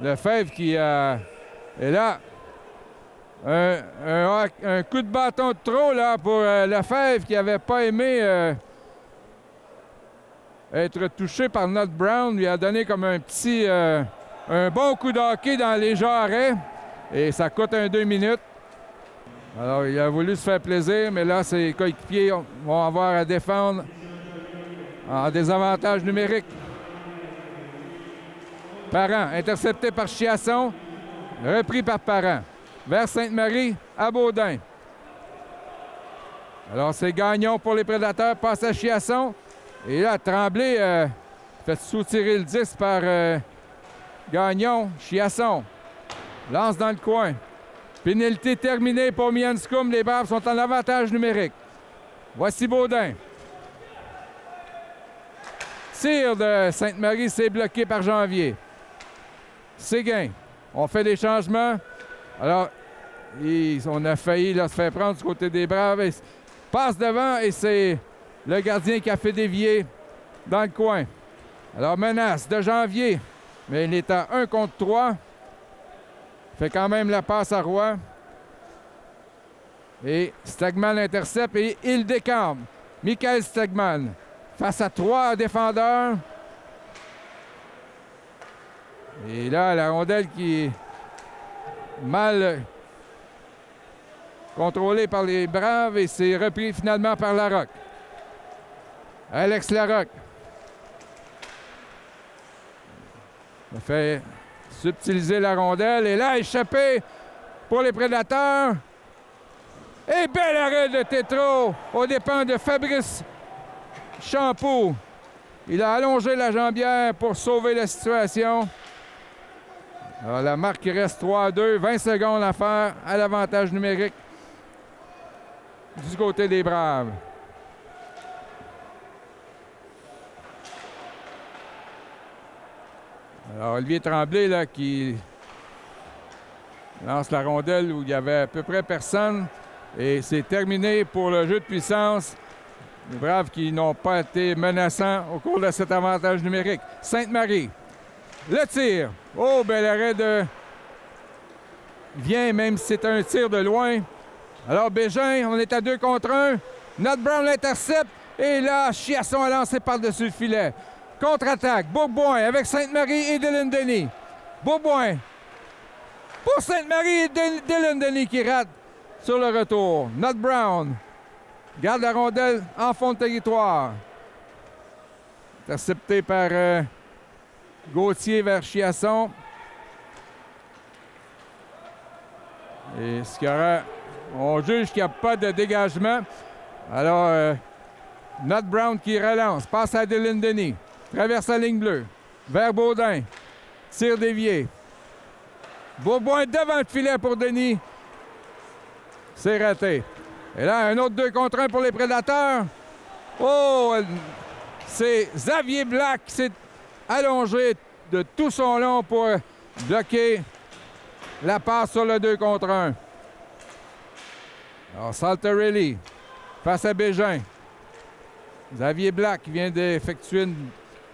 Lefebvre qui est là. Un coup de bâton de trop là, pour Lefebvre qui n'avait pas aimé être touché par Nott Brown. Lui a donné comme un petit un bon coup de hockey dans les jarrets et ça coûte un 2 minutes. Alors, il a voulu se faire plaisir, mais là, ses coéquipiers vont avoir à défendre en désavantage numérique. Parent, intercepté par Chiasson, repris par Parent. Vers Sainte-Marie, à Baudin. Alors, c'est Gagnon pour les Prédateurs, passe à Chiasson. Et là, Tremblay fait soutirer le 10 par Gagnon. Chiasson lance dans le coin. Pénalité terminée pour Mianscum. Les Braves sont en avantage numérique. Voici Baudin. Tir de Sainte-Marie, c'est bloqué par Janvier. Séguin. On fait des changements. Alors, on a failli là, se faire prendre du côté des Braves. Et passe devant et c'est le gardien qui a fait dévier dans le coin. Alors, menace de Janvier. Mais il est à 1 contre 3. Fait quand même la passe à Roy. Et Stegman intercepte et il décampe. Michael Stegman face à 3 défendeurs. Et là, la rondelle qui est mal contrôlée par les Braves et c'est repris finalement par Larocque. Alex Larocque. Il fait subtiliser la rondelle. Et là, échappé pour les Prédateurs. Et bel arrêt de Tétrault aux dépens de Fabrice Champoux. Il a allongé la jambière pour sauver la situation. Alors, la marque qui reste 3-2. 20 secondes à faire à l'avantage numérique du côté des Braves. Alors, Olivier Tremblay, là, qui lance la rondelle où il y avait à peu près personne. Et c'est terminé pour le jeu de puissance. Les Braves qui n'ont pas été menaçants au cours de cet avantage numérique. Sainte-Marie, le tir. Oh, bel arrêt de... Vient, même si c'est un tir de loin. Alors, Bégin, on est à 2 contre 1. Nat Brown l'intercepte. Et là, Chiasson a lancé par-dessus le filet. Contre-attaque, Bourboin avec Sainte-Marie et Dylan Denis. Bourboin pour Sainte-Marie et Dylan Denis qui rate sur le retour. Nat Brown garde la rondelle en fond de territoire. Intercepté par Gauthier vers Chiasson. Et ce qu'il y aura, on juge qu'il n'y a pas de dégagement. Alors, Nat Brown qui relance, passe à Dylan Denis. Traverse la ligne bleue. Vers Baudin. Tir dévié. Bourboin devant le filet pour Denis. C'est raté. Et là, un autre 2 contre 1 pour les Prédateurs. Oh! C'est Xavier Black qui s'est allongé de tout son long pour bloquer la passe sur le 2 contre 1. Alors, Saltarelli face à Bégin. Xavier Black vient d'effectuer une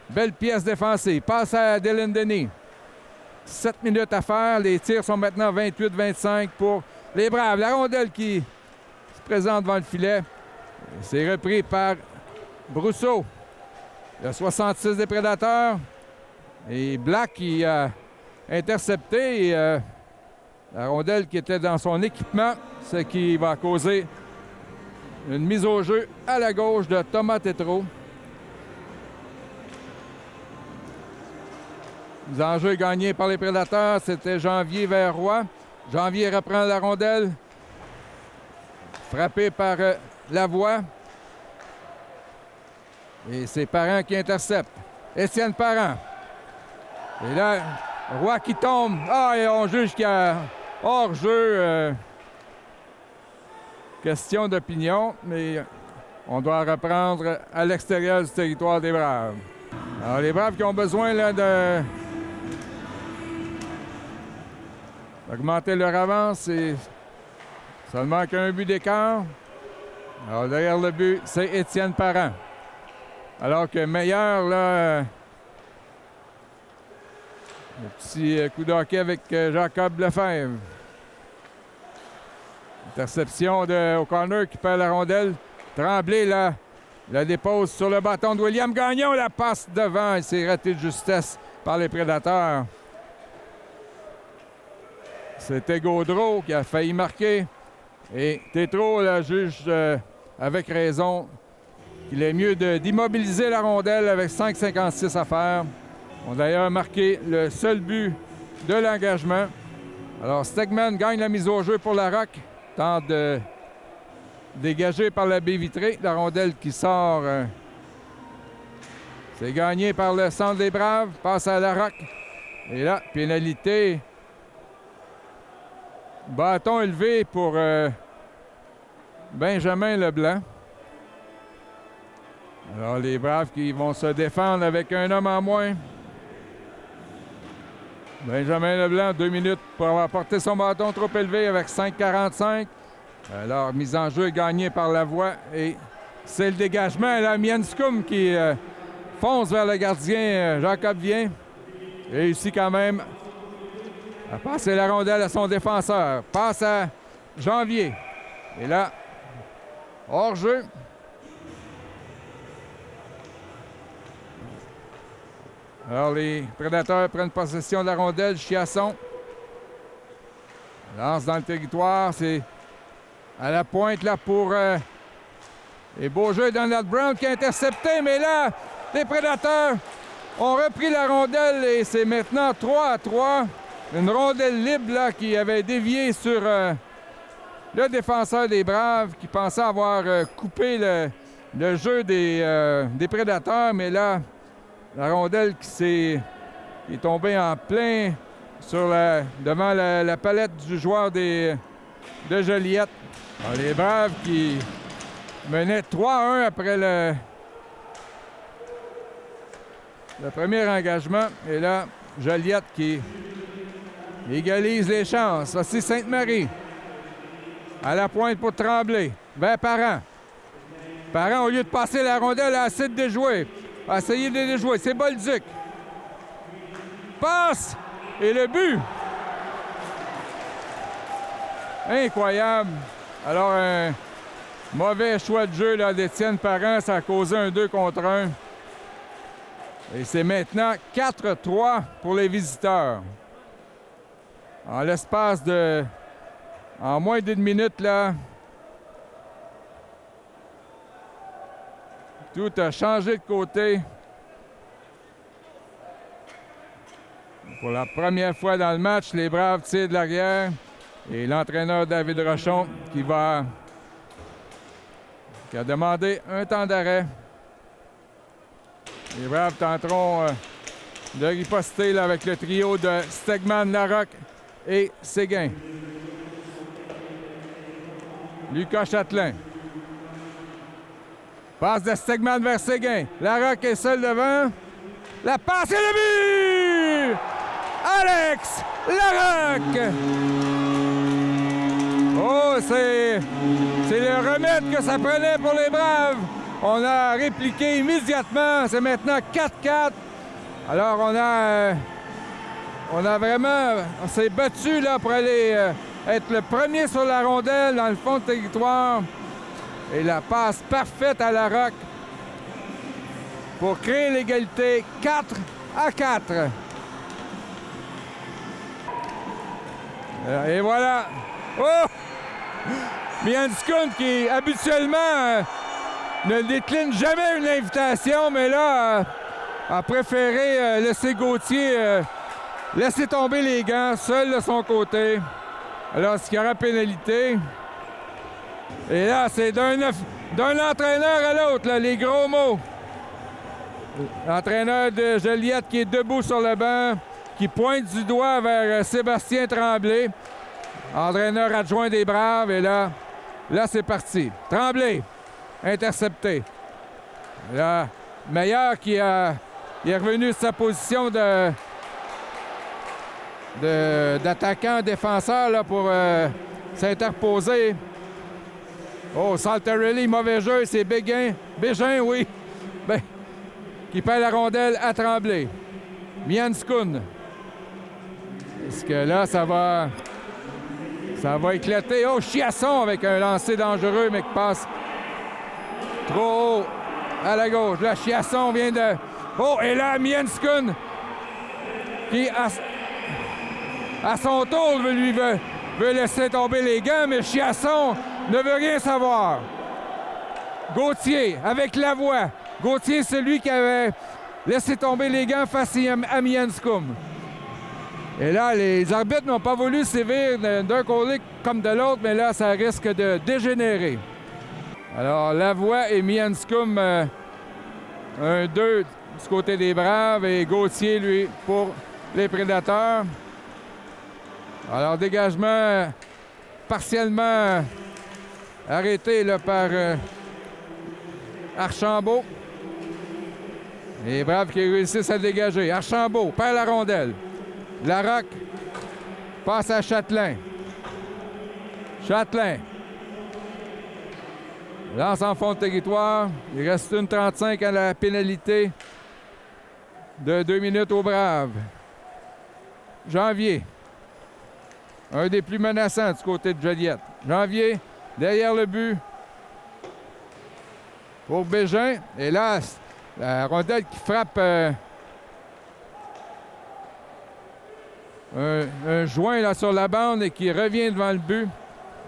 belle pièce défensive. Passe à Dylan Denis. 7 minutes à faire. Les tirs sont maintenant 28-25 pour les Braves. La rondelle qui se présente devant le filet. C'est repris par Brousseau. Le 66 des Prédateurs. Et Black qui a intercepté. Et, la rondelle qui était dans son équipement. Ce qui va causer une mise au jeu à la gauche de Thomas Tétrault. Les enjeux gagnés par les Prédateurs, c'était Janvier vers Roy. Janvier reprend la rondelle. Frappé par Lavoie. Et c'est Parent qui intercepte. Étienne Parent. Et là, Roy qui tombe. Ah, et on juge qu'il y a hors-jeu. Question d'opinion, mais on doit reprendre à l'extérieur du territoire des Braves. Alors, les Braves qui ont besoin là, d'augmenter leur avance, et seulement qu'un but d'écart. Alors, derrière le but, c'est Étienne Parent. Alors que Meilleur, là, le petit coup de hockey avec Jacob Lefebvre. Interception O'Connor qui perd la rondelle. Tremblay, là, la dépose sur le bâton de William Gagnon. La passe devant et c'est raté de justesse par les Prédateurs. C'était Gaudreau qui a failli marquer. Et Tétrault la juge avec raison qu'il est mieux d'immobiliser la rondelle avec 5,56 à faire. On a d'ailleurs marqué le seul but de l'engagement. Alors Stegman gagne la mise au jeu pour la Rock. Tente de dégager par la baie vitrée. La rondelle qui sort. C'est gagné par le centre des Braves. Passe à la Rock. Et là, pénalité. Bâton élevé pour Benjamin Leblanc. Alors les Braves qui vont se défendre avec un homme en moins. Benjamin Leblanc, 2 minutes pour avoir porté son bâton trop élevé avec 5,45. Alors, mise en jeu gagnée par Lavoie. Et c'est le dégagement. Là, Mienskum qui fonce vers le gardien Jacob Vien. Réussit quand même à passer la rondelle à son défenseur. Passe à Janvier. Et là, hors-jeu. Alors, les Prédateurs prennent possession de la rondelle. Chiasson lance dans le territoire. C'est à la pointe là pour les beaux jeux de Donald Brown qui a intercepté. Mais là, les Prédateurs ont repris la rondelle et c'est maintenant 3-3. Une rondelle libre là, qui avait dévié sur le défenseur des Braves qui pensait avoir coupé le jeu des Prédateurs. Mais là, la rondelle qui est tombée en plein devant la palette du joueur de Joliette. Alors, les Braves qui menaient 3-1 après le premier engagement. Et là, Joliette qui égalise les chances. Voici Sainte-Marie. À la pointe pour Tremblay. Vers Parent. Parent, au lieu de passer la rondelle, a essayé de déjouer. A essayé de déjouer. C'est Bolduc. Passe! Et le but! Incroyable. Alors, un mauvais choix de jeu là, d'Étienne Parent. Ça a causé un 2 contre 1. Et c'est maintenant 4-3 pour les visiteurs. En l'espace de... En moins d'une minute, là... Tout a changé de côté. Pour la première fois dans le match, les Braves tirent de l'arrière. Et l'entraîneur David Rochon qui a demandé un temps d'arrêt. Les Braves tenteront de riposter là, avec le trio de Stegman, Larocque et Séguin. Lucas Châtelain. Passe de Stegman vers Séguin. Larocque est seul devant. La passe et le but! Alex Larocque! Oh, c'est le remède que ça prenait pour les Braves. On a répliqué immédiatement. C'est maintenant 4-4. Alors, on a vraiment... On s'est battu là, pour aller être le premier sur la rondelle dans le fond de territoire. Et la passe parfaite à Larocque pour créer l'égalité 4-4. Et voilà. Oh! Mianskund qui habituellement ne décline jamais une invitation, mais là a préféré laisser Gauthier laisser tomber les gants, seul de son côté. Alors, ce qu'il y aura pénalité. Et là, c'est d'un entraîneur à l'autre, les gros mots. L'entraîneur de Joliette qui est debout sur le banc, qui pointe du doigt vers Sébastien Tremblay, entraîneur adjoint des Braves. Et là c'est parti. Tremblay, intercepté. Là, Meilleur qui est revenu de sa position d'attaquant défenseur là, pour s'interposer. Oh, Saltarelli, mauvais jeu, c'est Bégin, oui. Ben, qui perd la rondelle à Tremblay. Mianskund. Est-ce que là, ça va éclater? Oh, Chiasson avec un lancer dangereux, mais qui passe trop haut à la gauche. Là, Chiasson vient de... Oh, et là, Mianskund qui à son tour, veut laisser tomber les gants, mais Chiasson ne veut rien savoir. Gauthier avec Lavoie. Gauthier, c'est lui qui avait laissé tomber les gants face à Mianscum. Et là, les arbitres n'ont pas voulu sévir d'un côté comme de l'autre, mais là, ça risque de dégénérer. Alors, Lavoie et Mianscum, 1-2 du côté des Braves et Gauthier, lui, pour les Prédateurs. Alors, dégagement partiellement arrêté là, par Archambault. Les Braves qui réussissent à dégager. Archambault perd la rondelle. Larocque passe à Chatelain. Chatelain lance en fond de territoire. Il reste 1:35 à la pénalité de 2 minutes aux Braves. Janvier, un des plus menaçants du côté de Joliette. Janvier, derrière le but pour Bégin. Et là, la rondelle qui frappe un joint là, sur la bande et qui revient devant le but.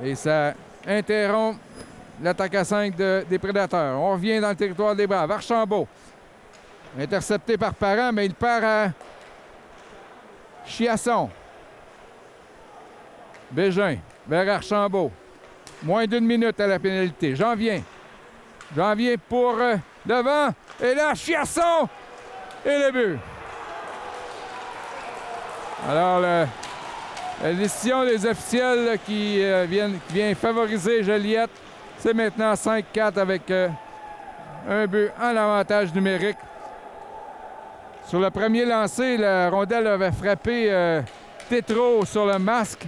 Et ça interrompt l'attaque à 5 des Prédateurs. On revient dans le territoire des Braves. Archambault, intercepté par Parent, mais il perd à Chiasson. Bégin vers Archambault. Moins d'1 minute à la pénalité. Janvier pour devant. Et là, Chiasson et le but. Alors, la décision des officiels qui vient favoriser Joliette, c'est maintenant 5-4 avec un but en avantage numérique. Sur le premier lancer, la rondelle avait frappé Tétrault sur le masque,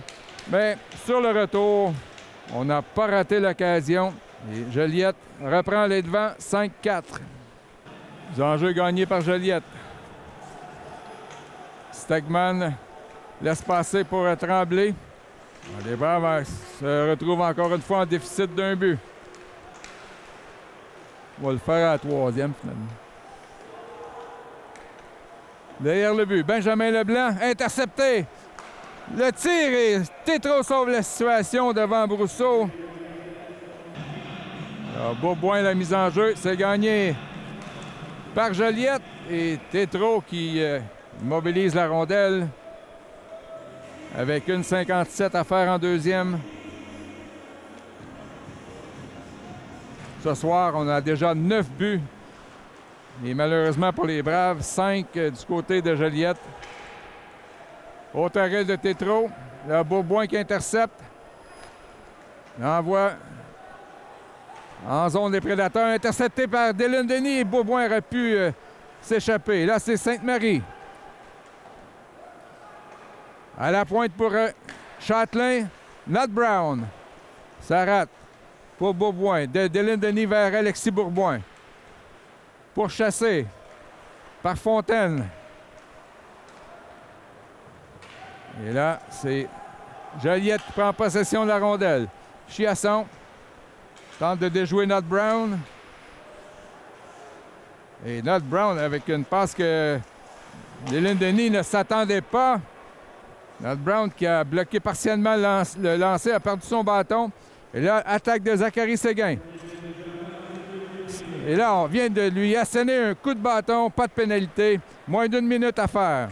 mais sur le retour, on n'a pas raté l'occasion. Et Joliette reprend les devants, 5-4. Les enjeux gagnés par Joliette. Stegman laisse passer pour Tremblay. Les Braves se retrouvent encore une fois en déficit d'un but. On va le faire à la 3e, finalement. Derrière le but, Benjamin Leblanc, intercepté. Le tir et Tétrault sauve la situation devant Brousseau. Alors, Beauboin, la mise en jeu, c'est gagné par Joliette et Tétrault qui mobilise la rondelle avec 1:57 à faire en deuxième. Ce soir, on a déjà 9 buts. Et malheureusement pour les Braves, 5 du côté de Joliette. Au arrêt de Tétrault. Le Beauboin qui intercepte. L'envoie en zone des Prédateurs. Intercepté par Dylan Denis. Et Beauboin aurait pu s'échapper. Là, c'est Sainte-Marie. À la pointe pour Chatelain. Nat Brown. Ça rate pour Beauboin. Dylan Denis vers Alexis Bourboin. Pour chasser par Fontaine. Et là, c'est Joliette qui prend possession de la rondelle. Chiasson tente de déjouer Nat Brown. Et Nat Brown avec une passe que Dylan Denis ne s'attendait pas. Nat Brown qui a bloqué partiellement le lancer, a perdu son bâton. Et là, attaque de Zachary Séguin. Et là, on vient de lui asséner un coup de bâton, pas de pénalité. Moins d'1 minute à faire.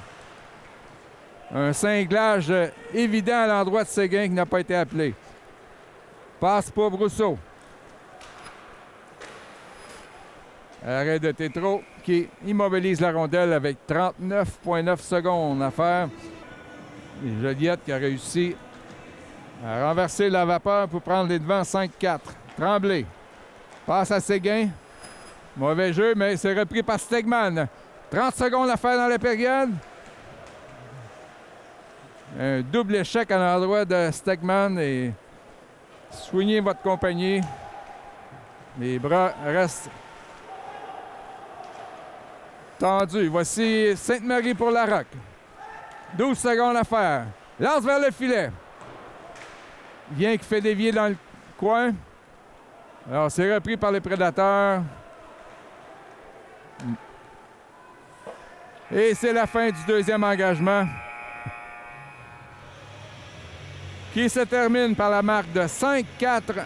Un cinglage évident à l'endroit de Séguin qui n'a pas été appelé. Passe pour Brousseau. Arrêt de Tétrault qui immobilise la rondelle avec 39,9 secondes à faire. Et Joliette qui a réussi à renverser la vapeur pour prendre les devants 5-4. Tremblay. Passe à Séguin. Mauvais jeu, mais c'est repris par Stegman. 30 secondes à faire dans la période. Un double échec à l'endroit de Stegman et soignez votre compagnie. Les bras restent tendus. Voici Sainte-Marie pour Larocque. 12 secondes à faire. Lance vers le filet. Bien qui fait dévier dans le coin. Alors, c'est repris par les Prédateurs. Et c'est la fin du deuxième engagement. qui se termine par la marque de 5-4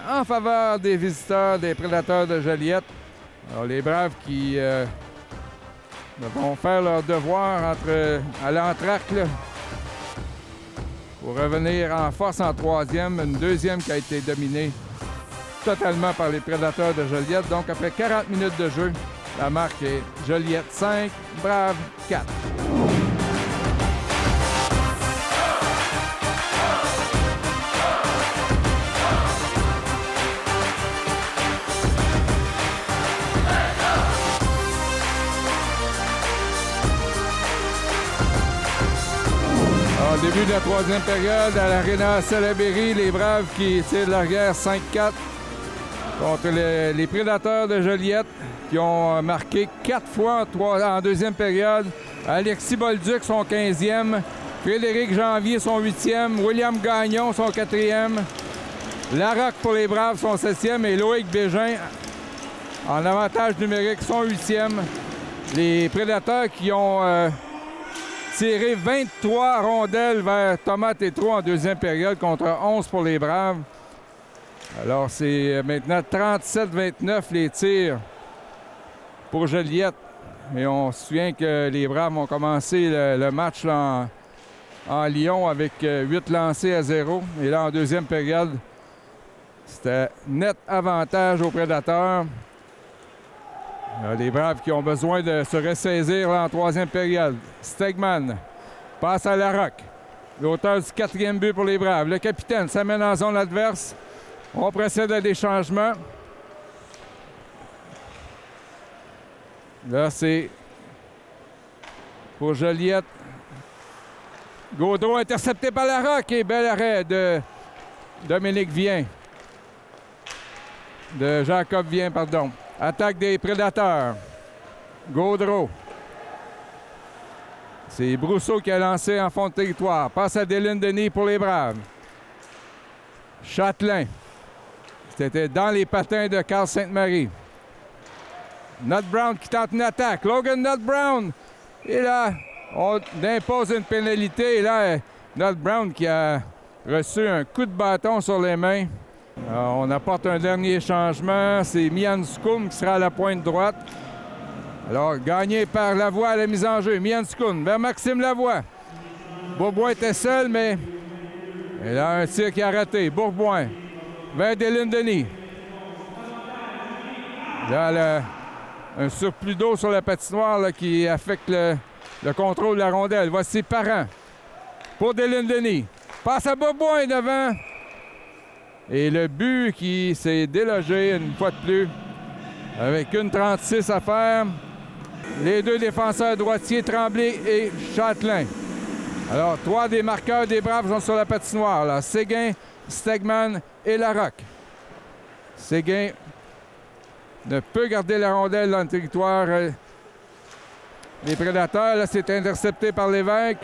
en faveur des visiteurs des Prédateurs de Joliette. Alors, les Braves qui vont faire leur devoir à l'entraque pour revenir en force en troisième. Une deuxième qui a été dominée totalement par les Prédateurs de Joliette. Donc, après 40 minutes de jeu, la marque est Joliette 5, Braves 4. Au début de la troisième période, à l'Arena Salaberry, les Braves qui tirent de l'arrière 5-4 contre les Prédateurs de Joliette qui ont marqué 4 fois en deuxième période. Alexis Bolduc, son 15e. Frédéric Janvier, son 8e. William Gagnon, son 4e. Larocque pour les Braves, son 7e. Et Loïc Bégin, en avantage numérique, son 8e. Les Prédateurs qui ont tiré 23 rondelles vers Thomas Tétrault en deuxième période contre 11 pour les Braves. Alors, c'est maintenant 37-29 les tirs pour Joliette. Et on se souvient que les Braves ont commencé le match là, en Lyon avec 8 lancés à 0. Et là, en deuxième période, c'était net avantage aux Prédateurs. Les Braves qui ont besoin de se ressaisir là, en troisième période. Stegman passe à Larocque. L'auteur du 4e but pour les Braves. Le capitaine s'amène en zone adverse. On procède à des changements. Là, c'est pour Joliette. Gaudreau intercepté par Larocque et bel arrêt de Dominique Vien. De Jacob Vien, pardon. Attaque des Prédateurs. Gaudreau. C'est Brousseau qui a lancé en fond de territoire. Passe à Dylan Denis pour les Braves. Châtelain. C'était dans les patins de Carl Sainte-Marie. Nut Brown qui tente une attaque. Logan Nut Brown. Et là, on impose une pénalité. Et là, Nut Brown qui a reçu un coup de bâton sur les mains. Alors, on apporte un dernier changement. C'est Mian Skoum qui sera à la pointe droite. Alors, gagné par Lavoie à la mise en jeu. Mian Skoum vers Maxime Lavoie. Bourboin était seul, mais il a un tir qui a raté. Bourboin vers Dylan Denis. Là, un surplus d'eau sur la patinoire là, qui affecte le contrôle de la rondelle. Voici Parent pour Dylan Denis. Passe à Bourboin devant. Et le but qui s'est délogé une fois de plus avec 1:36 à faire. Les deux défenseurs droitiers, Tremblay et Châtelain. Alors, 3 des marqueurs des Braves sont sur la patinoire. Là. Séguin, Stegman et Larocque. Séguin ne peut garder la rondelle dans le territoire des Prédateurs. Là, c'est intercepté par Lévesque.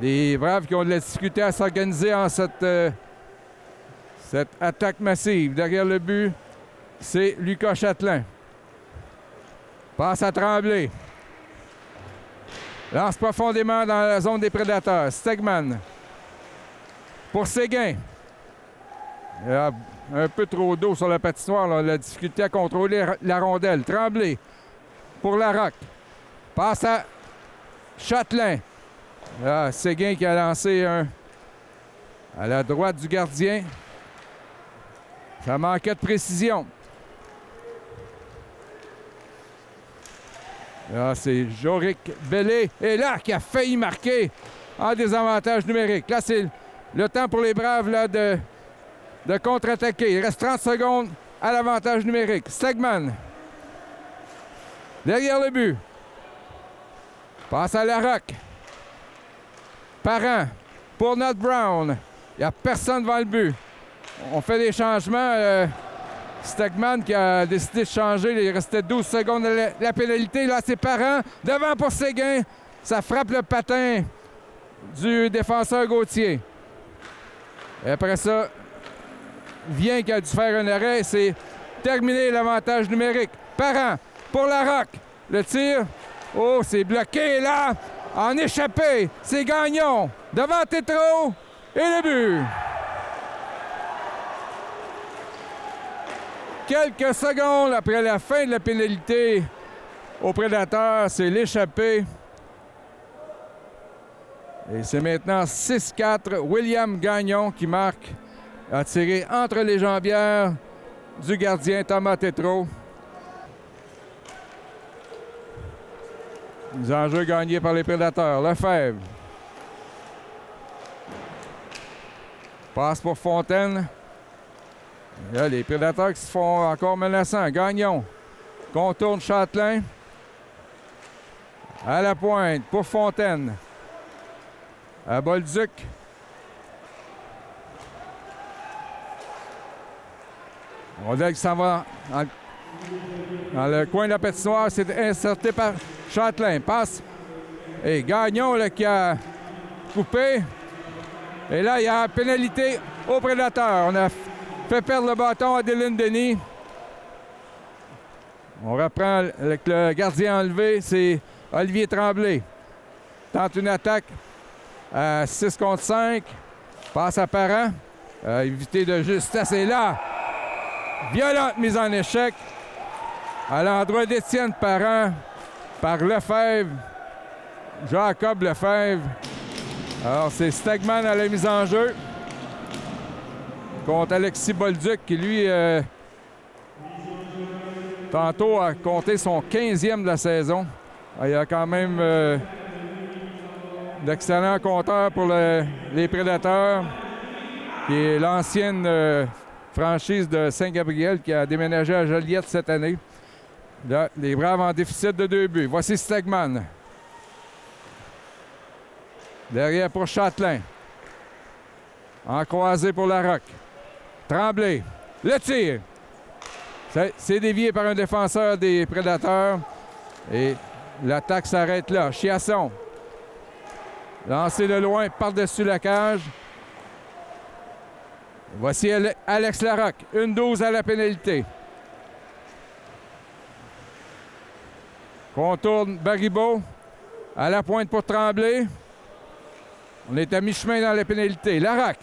Les Braves qui ont de la difficulté à s'organiser en cette attaque massive. Derrière le but, c'est Lucas Châtelain. Passe à Tremblay. Lance profondément dans la zone des Prédateurs. Stegman. Pour Séguin. Il y a un peu trop d'eau sur la patinoire. Là. La difficulté à contrôler la rondelle. Tremblay. Pour Larocque. Passe à Châtelain. Là, Séguin qui a lancé un à la droite du gardien. Ça manquait de précision. Là, c'est Joric Bellé. Et là, qui a failli marquer en désavantage numérique. Là, c'est le temps pour les Braves là, de contre-attaquer. Il reste 30 secondes à l'avantage numérique. Stegman. Derrière le but. Passe à Larocque. Parent pour Nut Brown. Il n'y a personne devant le but. On fait des changements. Stegman qui a décidé de changer. Il restait 12 secondes de la pénalité. Là, c'est Parent. Devant pour Séguin. Ça frappe le patin du défenseur Gauthier. Et après ça, Vien qui a dû faire un arrêt. C'est terminé l'avantage numérique. Parent pour Larocque. Le tir. Oh, c'est bloqué là. En échappé. C'est Gagnon. Devant Tétrault. Et le but. quelques secondes après la fin de la pénalité au prédateur, c'est l'échappée. Et c'est maintenant 6-4. William Gagnon qui marque, a tiré entre les jambières du gardien Thomas Tétrault. Mise en jeu gagnée par les prédateurs. Lefebvre. Passe pour Fontaine. Et là, les prédateurs qui se font encore menaçants. Gagnon. Contourne Châtelain. À la pointe pour Fontaine. À Bolduc. Rondelle qui s'en va dans le coin de la patinoire. C'est inserté par Châtelain. Passe. Et Gagnon là, qui a coupé. Et là, il y a une pénalité au prédateur. On a fait perdre le bâton à Dylan Denis. On reprend avec le gardien enlevé. C'est Olivier Tremblay. Tente une attaque à 6 contre 5. Passe à Parent. Évité de justesse. Et là, violente mise en échec à l'endroit d'Étienne Parent par Lefebvre. Jacob Lefebvre. Alors, c'est Stegman à la mise en jeu contre Alexis Bolduc qui, lui, tantôt a compté son 15e de la saison. Il y a quand même d'excellents compteurs pour les Prédateurs, qui est l'ancienne franchise de Saint-Gabriel qui a déménagé à Joliette cette année. Là, les Braves en déficit de 2 buts. Voici Stegman. Derrière pour Châtelain. En croisé pour Larocque. Tremblay. Le tir. C'est dévié par un défenseur des Prédateurs. Et l'attaque s'arrête là. Chiasson. Lancé de loin par-dessus la cage. Voici Alex Larocque. 1-12 à la pénalité. Contourne Baribeau. À la pointe pour Tremblay. On est à mi-chemin dans la pénalité. Larocque.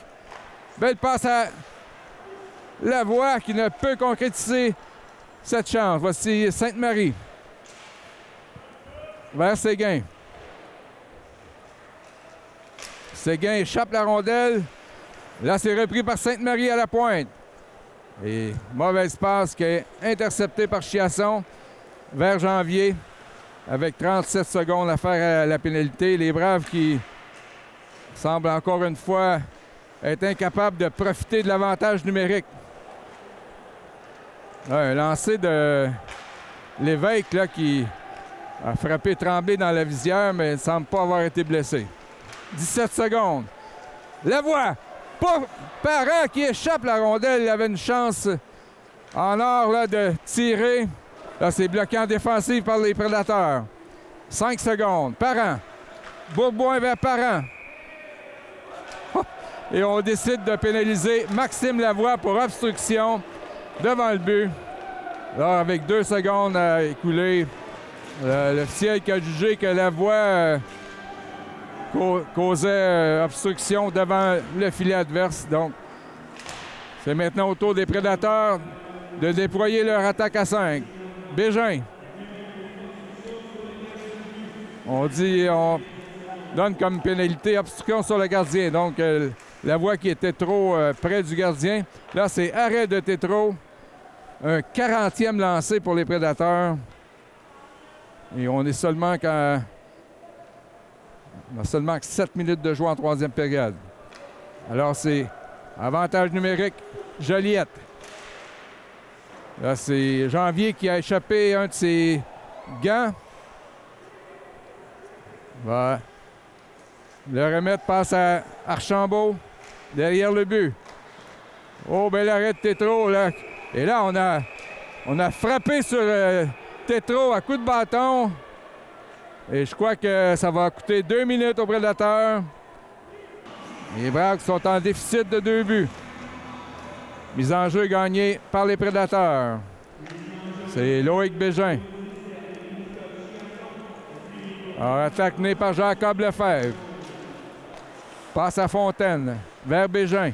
Belle passe à Lavoie qui ne peut concrétiser cette chance. Voici Sainte-Marie. Vers Séguin. Séguin échappe la rondelle. Là, c'est repris par Sainte-Marie à la pointe. Et mauvaise passe qui est interceptée par Chiasson vers Janvier. Avec 37 secondes à faire à la pénalité. Les Braves qui semblent encore une fois être incapables de profiter de l'avantage numérique. Un lancer de Lévesque là, qui a frappé Tremblay dans la visière, mais ne semble pas avoir été blessé. 17 secondes. Lavoie! Pas Parent qui échappe la rondelle. Il avait une chance en or là, de tirer. Là, c'est bloqué en défensive par les Prédateurs. 5 secondes. Parent. Bourboin vers Parent. Et on décide de pénaliser Maxime Lavoie pour obstruction devant le but. Alors, avec 2 secondes à écouler, l'officiel qui a jugé que Lavoie causait obstruction devant le filet adverse. Donc, c'est maintenant au tour des Prédateurs de déployer leur attaque à 5. Bégin. On donne comme pénalité obstruction sur le gardien. Donc, Lavoie qui était trop près du gardien. Là, c'est arrêt de Tétrault. Un 40e lancé pour les Prédateurs. Et on est seulement on a seulement 7 minutes de jeu en 3e période. Alors, c'est avantage numérique, Joliette. Là, c'est Janvier qui a échappé un de ses gants. Va le remettre, passe à Archambault, derrière le but. Oh, bel arrêt de Tétrault, là. Et là, on a frappé sur Tétrault à coups de bâton. Et je crois que ça va coûter 2 minutes aux Prédateurs. Les Braves sont en déficit de 2 buts. Mise en jeu gagnée par les Prédateurs. C'est Loïc Bégin. Alors, attaque menée par Jacob Lefebvre. Passe à Fontaine. Vers Bégin.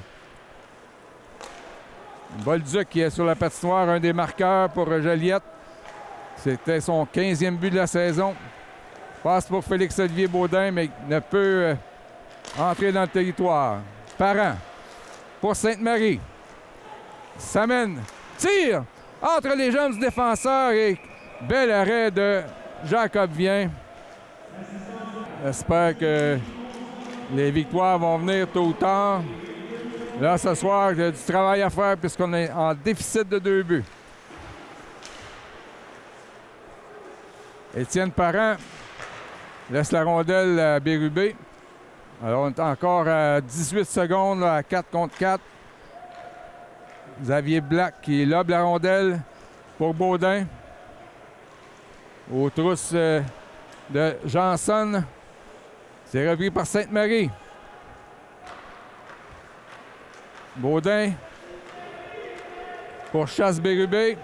Bolduc qui est sur la patinoire, un des marqueurs pour Joliette. C'était son 15e but de la saison. Passe pour Félix-Olivier Baudin, mais ne peut entrer dans le territoire. Parent pour Sainte-Marie. S'amène. Tire entre les jeunes du défenseur et bel arrêt de Jacob Vien. J'espère que les victoires vont venir tôt ou tard. Là, ce soir, il y a du travail à faire puisqu'on est en déficit de 2 buts. Étienne Parent laisse la rondelle à Bérubé. Alors, on est encore à 18 secondes, là, à 4 contre 4. Xavier Black qui lobe la rondelle pour Baudin. Aux trousses de Janson. C'est repris par Sainte-Marie. Baudin pour Chasse-Bérubé.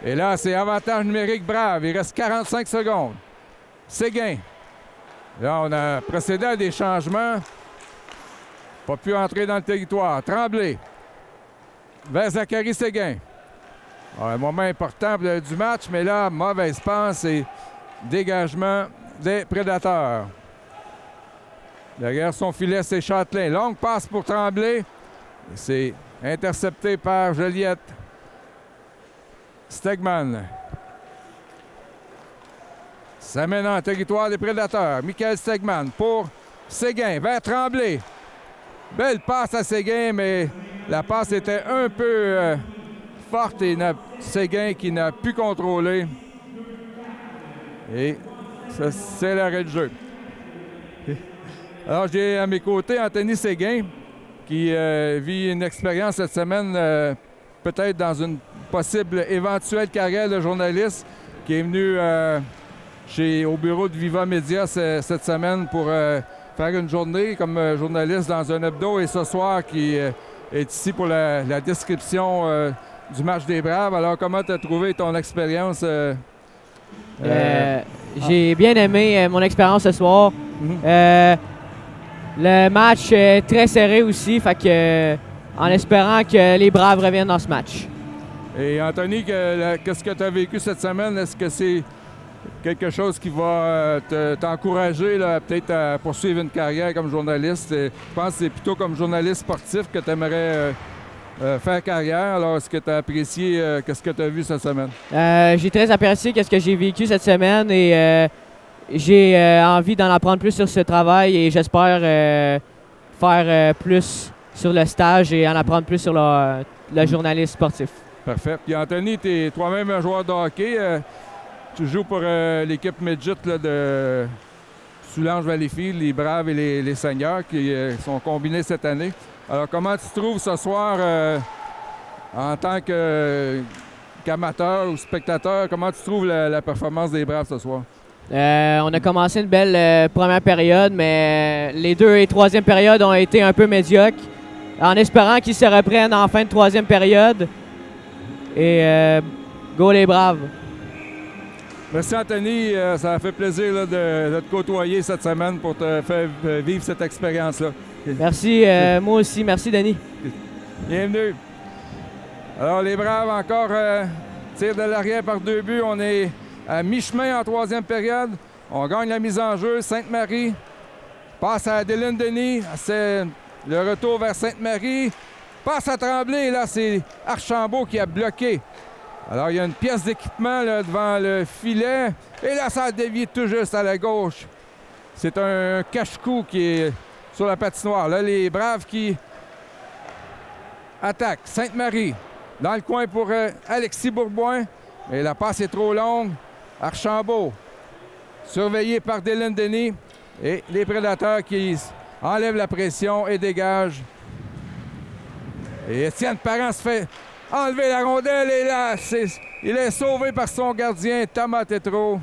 Et là, c'est avantage numérique Brave. Il reste 45 secondes. Séguin. Là, on a procédé à des changements. Pas pu entrer dans le territoire. Tremblay. Vers Zachary Séguin. Un moment important du match, mais là, mauvaise passe et dégagement des Prédateurs. Derrière son filet, c'est Châtelain. Longue passe pour Tremblay. C'est intercepté par Joliette. Stegman. Ça mène en territoire des Prédateurs. Michael Stegman pour Séguin vers Tremblay. Belle passe à Séguin, mais la passe était un peu forte et Séguin qui n'a pu contrôler. Et ça, c'est l'arrêt de jeu. Alors, j'ai à mes côtés Anthony Séguin qui vit une expérience cette semaine, peut-être dans une possible éventuelle carrière de journaliste, qui est venu au bureau de Viva Média cette semaine pour faire une journée comme journaliste dans un hebdo, et ce soir qui est ici pour la description du match des Braves. Alors, comment tu as trouvé ton expérience? J'ai bien aimé mon expérience ce soir. Le match est très serré aussi, fait que, en espérant que les Braves reviennent dans ce match. Et Anthony, qu'est-ce que tu as vécu cette semaine? Est-ce que c'est quelque chose qui va t'encourager peut-être à poursuivre une carrière comme journaliste? Je pense que c'est plutôt comme journaliste sportif que tu aimerais faire carrière. Alors, est-ce que tu as apprécié qu'est-ce que tu as vu cette semaine? J'ai très apprécié ce que j'ai vécu cette semaine et j'ai envie d'en apprendre plus sur ce travail et j'espère faire plus sur le stage et en apprendre plus sur le journaliste sportif. Parfait. Puis Anthony, tu es toi-même un joueur de hockey. Tu joues pour l'équipe midget de Soulanges-Valleyfield, les Braves et les Seigneurs qui sont combinés cette année. Alors, comment tu trouves ce soir en tant qu'amateur ou spectateur? Comment tu trouves la performance des Braves ce soir? On a commencé une belle première période, mais les 2 et 3e périodes ont été un peu médiocres. En espérant qu'ils se reprennent en fin de 3e période. Et go les Braves! Merci Anthony, ça a fait plaisir de te côtoyer cette semaine pour te faire vivre cette expérience-là. Merci, moi aussi. Merci Denis. Bienvenue. Alors les Braves encore tirent de l'arrière par 2 buts. On est à mi-chemin en 3e période. On gagne la mise en jeu. Sainte-Marie passe à Dylan Denis. C'est le retour vers Sainte-Marie. Passe à Tremblay. Là, c'est Archambault qui a bloqué. Alors, il y a une pièce d'équipement là, devant le filet. Et là, ça a dévié tout juste à la gauche. C'est un cache-cou qui est sur la patinoire. Là, les Braves qui attaquent. Sainte-Marie dans le coin pour Alexis Bourboin. Mais la passe est trop longue. Archambault surveillé par Dylan Denis. Et les Prédateurs qui enlèvent la pression et dégagent. Et Étienne Parent se fait enlever la rondelle et là, il est sauvé par son gardien Thomas Tétrault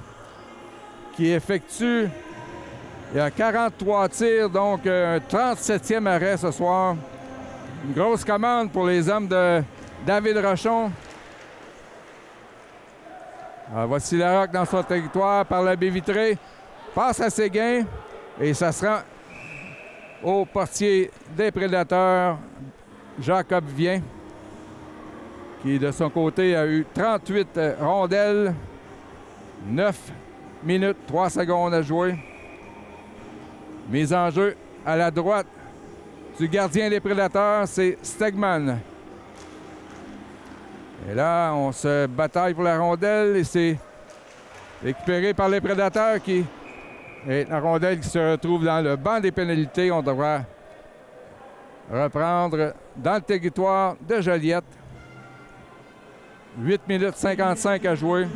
qui effectue, il y a 43 tirs, donc un 37e arrêt ce soir. Une grosse commande pour les hommes de David Rochon. Alors, voici Larocque dans son territoire par la baie vitrée. Passe à Séguin et ça se rend au portier des Prédateurs, Jacob Vien. qui de son côté a eu 38 rondelles, 9 minutes, 3 secondes à jouer. Mise en jeu à la droite du gardien des Prédateurs, c'est Stegman. Et là, on se bataille pour la rondelle et c'est récupéré par les Prédateurs et la rondelle qui se retrouve dans le banc des pénalités. On devra reprendre dans le territoire de Joliette. 8 minutes 55 à jouer.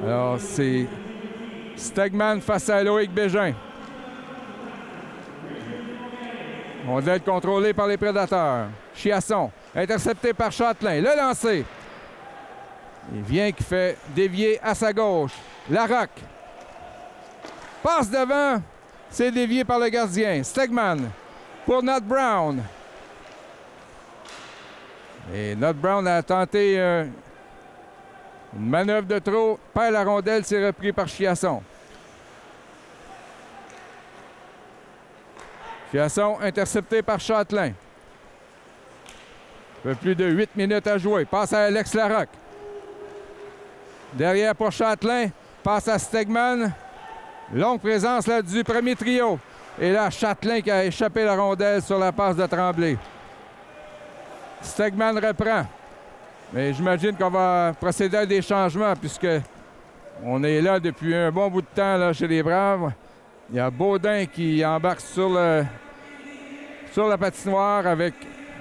Alors, c'est Stegman face à Loïc Bégin. Rondelle contrôlée par les Prédateurs. Chiasson, intercepté par Châtelain. Le lancer. Il vient qui fait dévier à sa gauche. Larocque. Passe devant. C'est dévié par le gardien. Stegman pour Nat Brown. Et Nat Brown a tenté une manœuvre de trop. Perd la rondelle, c'est repris par Chiasson. Chiasson intercepté par Châtelain. Un peu plus de 8 minutes à jouer. Passe à Alex Larocque. Derrière pour Châtelain. Passe à Stegman. Longue présence là, du premier trio. Et là, Châtelain qui a échappé la rondelle sur la passe de Tremblay. Stegman reprend. Mais j'imagine qu'on va procéder à des changements puisque on est là depuis un bon bout de temps là, chez les Braves. Il y a Baudin qui embarque sur la patinoire avec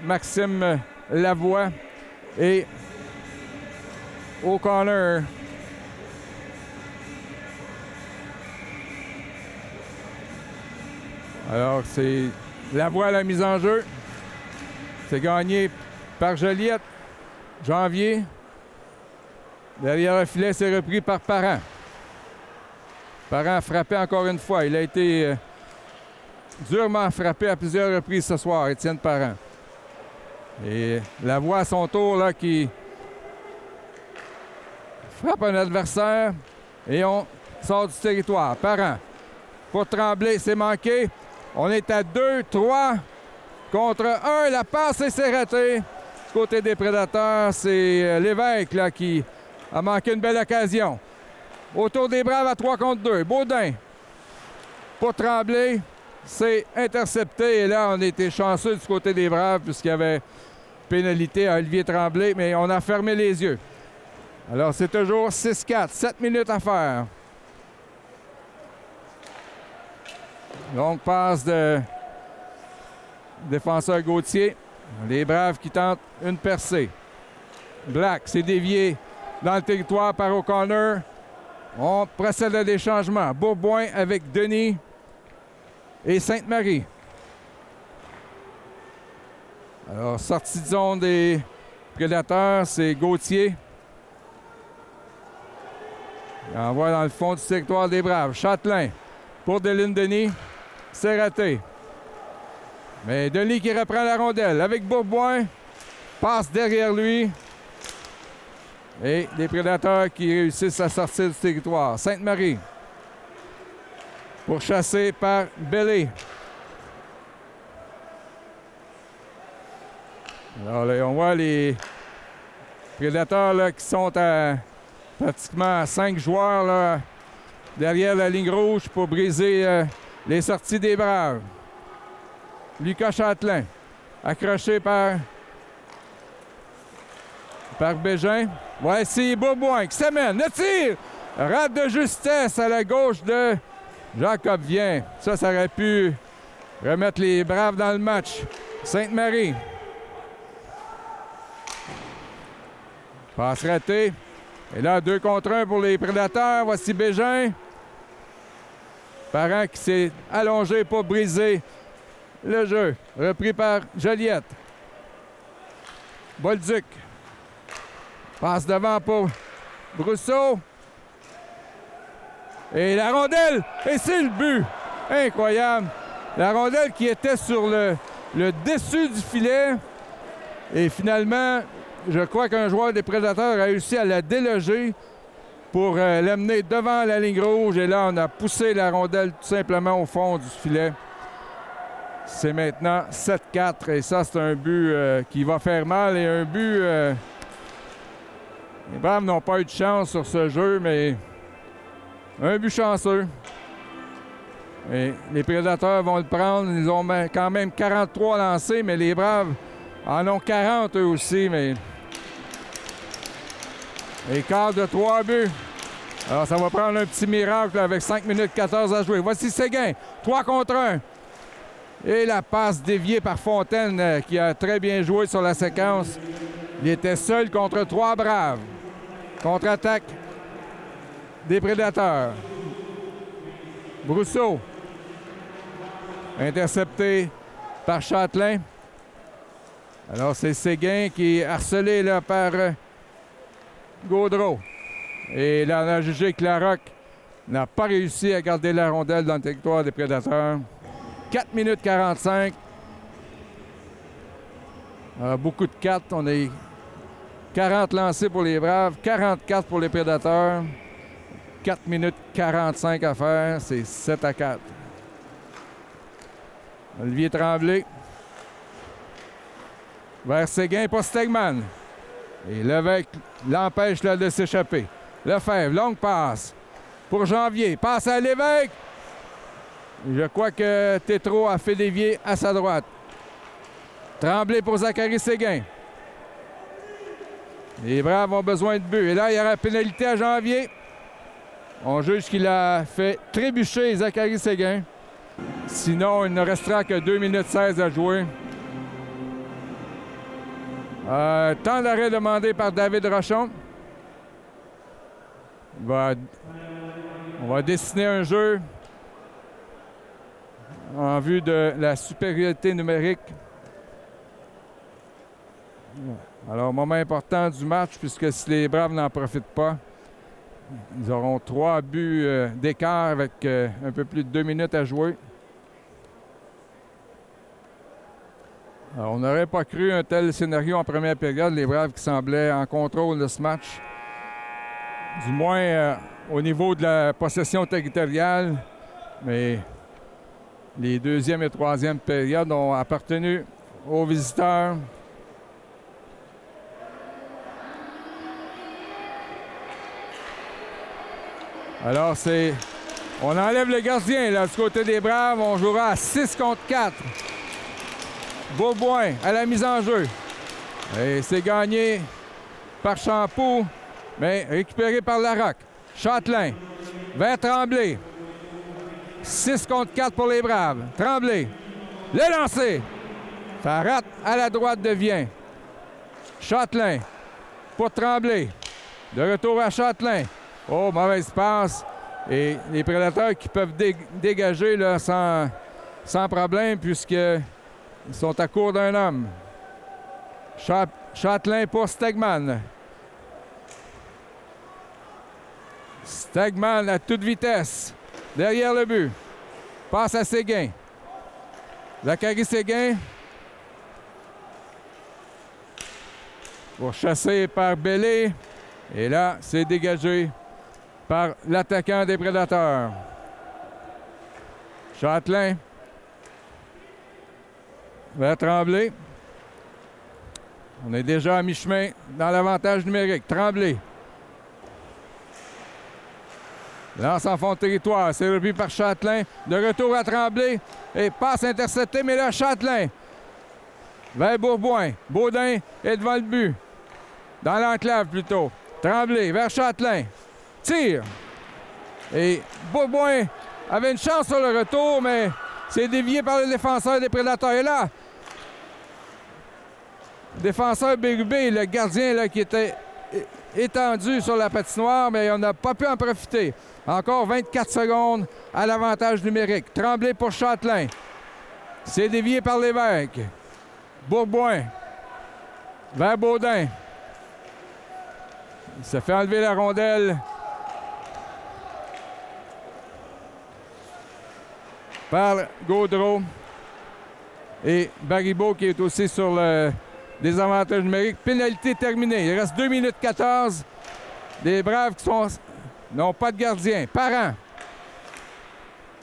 Maxime Lavoie et O'Connor. Alors, c'est Lavoie à la mise en jeu. C'est gagné par Joliette. Janvier. Derrière le filet, c'est repris par Parent. Parent a frappé encore une fois. Il a été durement frappé à plusieurs reprises ce soir, Étienne Parent. Et Lavoie à son tour là, qui frappe un adversaire et on sort du territoire. Parent. Pour Tremblay, c'est manqué. On est à 2, 3 contre 1. La passe et c'est raté. Du côté des Prédateurs, c'est Lévesque là, qui a manqué une belle occasion. Autour des Braves à 3 contre 2. Baudin pour Tremblay. C'est intercepté. Et là, on a été chanceux du côté des Braves puisqu'il y avait pénalité à Olivier Tremblay, mais on a fermé les yeux. Alors, c'est toujours 6-4. 7 minutes à faire. Longue passe de défenseur Gauthier. Les Braves qui tentent une percée. Black s'est dévié dans le territoire par O'Connor. On procède à des changements. Bourboin avec Denis et Sainte-Marie. Alors, sortie de zone des Prédateurs, c'est Gauthier. Il envoie dans le fond du territoire des Braves. Châtelain pour Deline Denis. C'est raté. Mais Denis qui reprend la rondelle avec Bourboin. Passe derrière lui. Et les Prédateurs qui réussissent à sortir du territoire. Sainte-Marie. Pourchassé par Bellé. Alors là, on voit les Prédateurs là, qui sont à pratiquement 5 joueurs là, derrière la ligne rouge pour briser les sorties des Braves. Lucas Châtelain, accroché par Bégin. Voici Bourboin qui s'amène. Le tir! Rate de justesse à la gauche de Jacob Vien. Ça aurait pu remettre les Braves dans le match. Sainte-Marie. Passe ratée. Et là, 2 contre 1 pour les Prédateurs. Voici Bégin. Parent qui s'est allongé pour briser le jeu. Repris par Joliette. Bolduc. Passe devant pour Brousseau. Et la rondelle. Et c'est le but. Incroyable. La rondelle qui était sur le dessus du filet. Et finalement, je crois qu'un joueur des Prédateurs a réussi à la déloger pour l'amener devant la ligne rouge. Et là, on a poussé la rondelle tout simplement au fond du filet. C'est maintenant 7-4 et ça, c'est un but qui va faire mal et un but... les Braves n'ont pas eu de chance sur ce jeu, mais un but chanceux. Et les Prédateurs vont le prendre. Ils ont quand même 43 lancés, mais les Braves en ont 40 eux aussi, mais... Écart de 3 buts. Alors, ça va prendre un petit miracle avec 5 minutes 14 à jouer. Voici Séguin, 3 contre 1. Et la passe déviée par Fontaine qui a très bien joué sur la séquence. Il était seul contre 3 Braves. Contre-attaque des Prédateurs. Brousseau. Intercepté par Châtelain. Alors, c'est Séguin qui est harcelé là, par Gaudreau. Et là, on a jugé que Larocque n'a pas réussi à garder la rondelle dans le territoire des Prédateurs. 4 minutes 45. Alors, beaucoup de 4. On a 40 lancés pour les Braves, 44 pour les Prédateurs. 4 minutes 45 à faire. C'est 7-4. Olivier Tremblay. Vers Séguin pour Stegman. Et Lévesque l'empêche là, de s'échapper. Lefebvre, longue passe pour Janvier. Passe à Lévesque. Je crois que Tétrault a fait dévier à sa droite. Tremblay pour Zachary Séguin. Les Braves ont besoin de but. Et là, il y aura pénalité à Janvier. On juge qu'il a fait trébucher Zachary Séguin. Sinon, il ne restera que 2 minutes 16 à jouer. Temps d'arrêt demandé par David Rochon. On va dessiner un jeu en vue de la supériorité numérique. Alors, moment important du match, puisque si les Braves n'en profitent pas, ils auront 3 buts d'écart avec un peu plus de 2 minutes à jouer. Alors, on n'aurait pas cru un tel scénario en première période, les Braves qui semblaient en contrôle de ce match. Du moins au niveau de la possession territoriale, mais les deuxième et troisième périodes ont appartenu aux visiteurs. Alors, on enlève le gardien là, du côté des Braves. On jouera à 6 contre 4. Beauboin à la mise en jeu. Et c'est gagné par Champoux, mais récupéré par Larocque. Châtelain vers Tremblay. 6 contre 4 pour les Braves. Tremblay. Le lancer. Ça rate à la droite de Vien. Châtelain pour Tremblay. De retour à Châtelain. Oh, mauvaise passe. Et les Prédateurs qui peuvent dégager là, sans problème puisqu'ils sont à court d'un homme. Châtelain pour Stegman. Stegman à toute vitesse. Derrière le but. Passe à Séguin. Zachary Séguin. Pour chasser par Bellé. Et là, c'est dégagé par l'attaquant des Prédateurs. Châtelain. Vers Tremblay. On est déjà à mi-chemin dans l'avantage numérique. Tremblay. Lance en fond de territoire. C'est repris par Châtelain. De retour à Tremblay. Et passe interceptée, mais là, Châtelain. Vers Bourboin. Baudin est devant le but. Dans l'enclave, plutôt. Tremblay vers Châtelain. Tire. Et Bourboin avait une chance sur le retour, mais c'est dévié par le défenseur des Prédateurs. Et là, défenseur Bérubé, le gardien là, qui était étendu sur la patinoire, mais on n'a pas pu en profiter. Encore 24 secondes à l'avantage numérique. Tremblay pour Châtelain. C'est dévié par Lévesque. Bourboin vers Baudin. Il se fait enlever la rondelle par Gaudreau. Et Baribeau qui est aussi sur le désavantage numérique. Pénalité terminée. Il reste 2 minutes 14. Des Braves qui n'ont pas de gardien. Parent.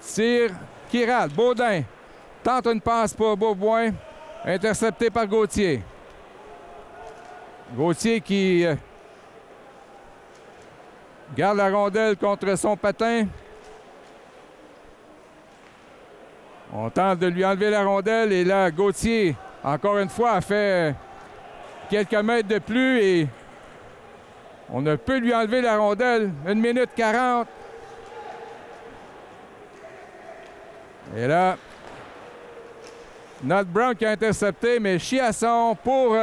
Tire qui rate. Baudin tente une passe pour Beaubois, intercepté par Gauthier. Gauthier qui garde la rondelle contre son patin. On tente de lui enlever la rondelle et là, Gauthier, encore une fois, a fait quelques mètres de plus et on ne peut lui enlever la rondelle. 1 minute 40. Et là, Nat Brown qui a intercepté, mais Chiasson pour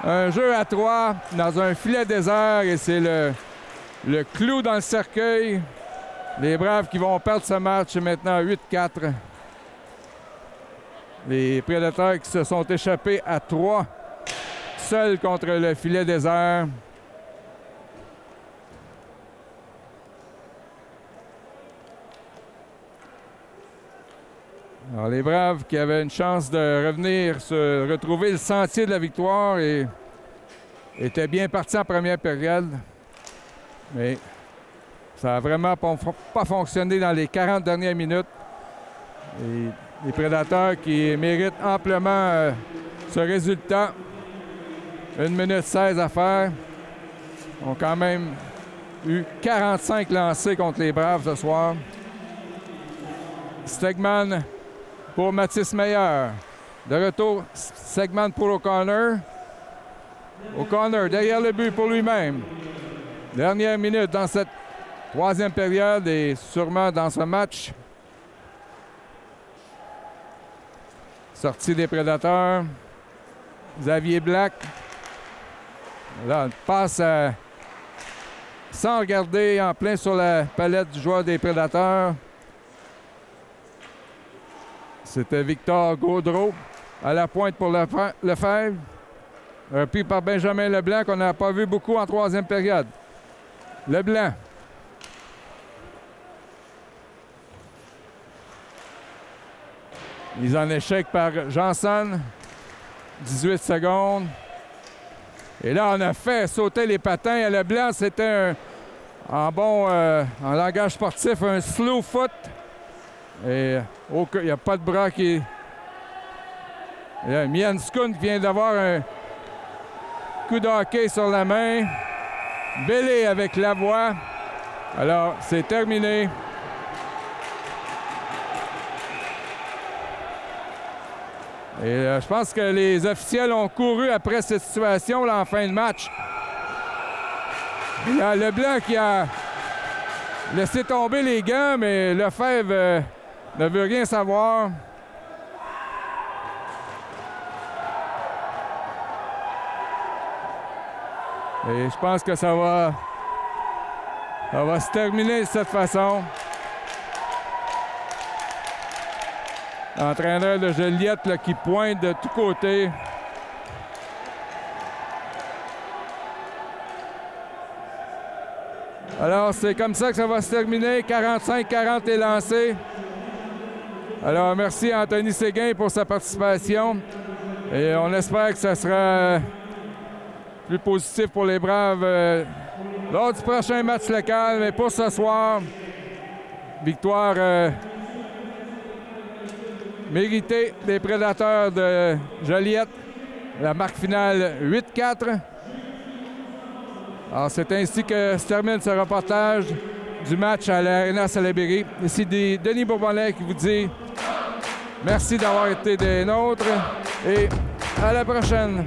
un jeu à 3 dans un filet désert et c'est le clou dans le cercueil. Les Braves qui vont perdre ce match maintenant 8-4. Les Prédateurs qui se sont échappés à 3 seuls contre le filet désert. Alors, les Braves qui avaient une chance de revenir se retrouver le sentier de la victoire et étaient bien partis en première période. Mais ça n'a vraiment pas fonctionné dans les 40 dernières minutes. Et les Prédateurs qui méritent amplement ce résultat. 1 minute 16 à faire. Ont quand même eu 45 lancés contre les Braves ce soir. Stegman pour Mathis Meyer. De retour, Stegman pour O'Connor. O'Connor derrière le but pour lui-même. Dernière minute dans cette troisième période et sûrement dans ce match. Sortie des Prédateurs. Xavier Black. Là, une passe sans regarder en plein sur la palette du joueur des Prédateurs. C'était Victor Gaudreau à la pointe pour Lefebvre. Repris par Benjamin Leblanc qu'on n'a pas vu beaucoup en troisième période. Leblanc. Mise en échec par Janssen. 18 secondes. Et là, on a fait sauter les patins à Leblanc. C'était en langage sportif, un slow foot. Et il n'y a pas de bras qui... Et là, Mian Skund vient d'avoir un coup de hockey sur la main. Bellé avec Lavoie. Alors, c'est terminé. Et je pense que les officiels ont couru après cette situation là, en fin de match. Il y a Leblanc qui a laissé tomber les gants, mais Lefebvre ne veut rien savoir. Et je pense que ça va se terminer de cette façon. L'entraîneur de Joliette là, qui pointe de tous côtés. Alors, c'est comme ça que ça va se terminer. 45-40 est lancé. Alors, merci à Anthony Séguin pour sa participation. Et on espère que ça sera plus positif pour les Braves lors du prochain match local. Mais pour ce soir, victoire méritée des Prédateurs de Joliette. La marque finale 8-4. Alors, c'est ainsi que se termine ce reportage du match à l'Arena Salaberry. Ici Denis Bourbonnais qui vous dit merci d'avoir été des nôtres et à la prochaine.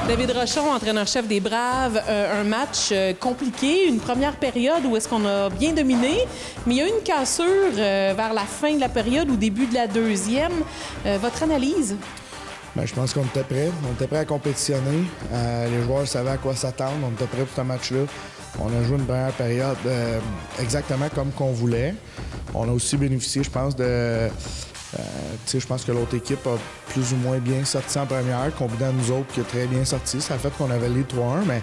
David Rochon, entraîneur-chef des Braves, un match compliqué, une première période où est-ce qu'on a bien dominé, mais il y a eu une cassure vers la fin de la période ou début de la deuxième. Votre analyse? Bien, je pense qu'on était prêts. On était prêts à compétitionner. Les joueurs savaient à quoi s'attendre. On était prêts pour ce match-là. On a joué une première période exactement comme qu'on voulait. On a aussi bénéficié, je pense, je pense que l'autre équipe a plus ou moins bien sorti en première, combiné à nous autres qui a très bien sorti. Ça a fait qu'on avait les 3-1, mais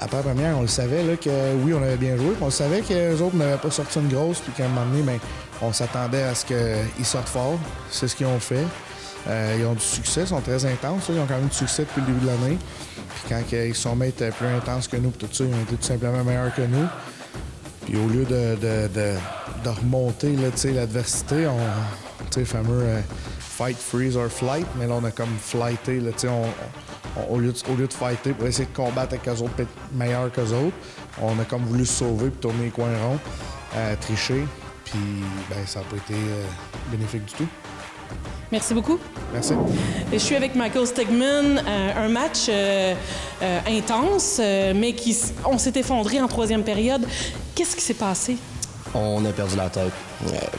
après la première, on le savait là, que oui, on avait bien joué. On le savait que les autres n'avaient pas sorti une grosse, puis qu'à un moment donné, bien, on s'attendait à ce qu'ils sortent fort. C'est ce qu'ils ont fait. Ils ont du succès, ils sont très intenses. Ils ont quand même du succès depuis le début de l'année. Puis quand ils sont plus intenses que nous, tout ça, ils ont été tout simplement meilleurs que nous. Puis au lieu de remonter là, l'adversité, le fameux fight, freeze or flight, mais là, on a comme flighté. Là, au lieu de fighter pour essayer de combattre avec eux autres, être meilleurs qu'eux autres, on a comme voulu se sauver puis tourner les coins ronds, tricher. Puis ça n'a pas été bénéfique du tout. Merci beaucoup. Merci. Et je suis avec Michael Stegman. Un match intense, mais on s'est effondré en troisième période. Qu'est-ce qui s'est passé? On a perdu la tête.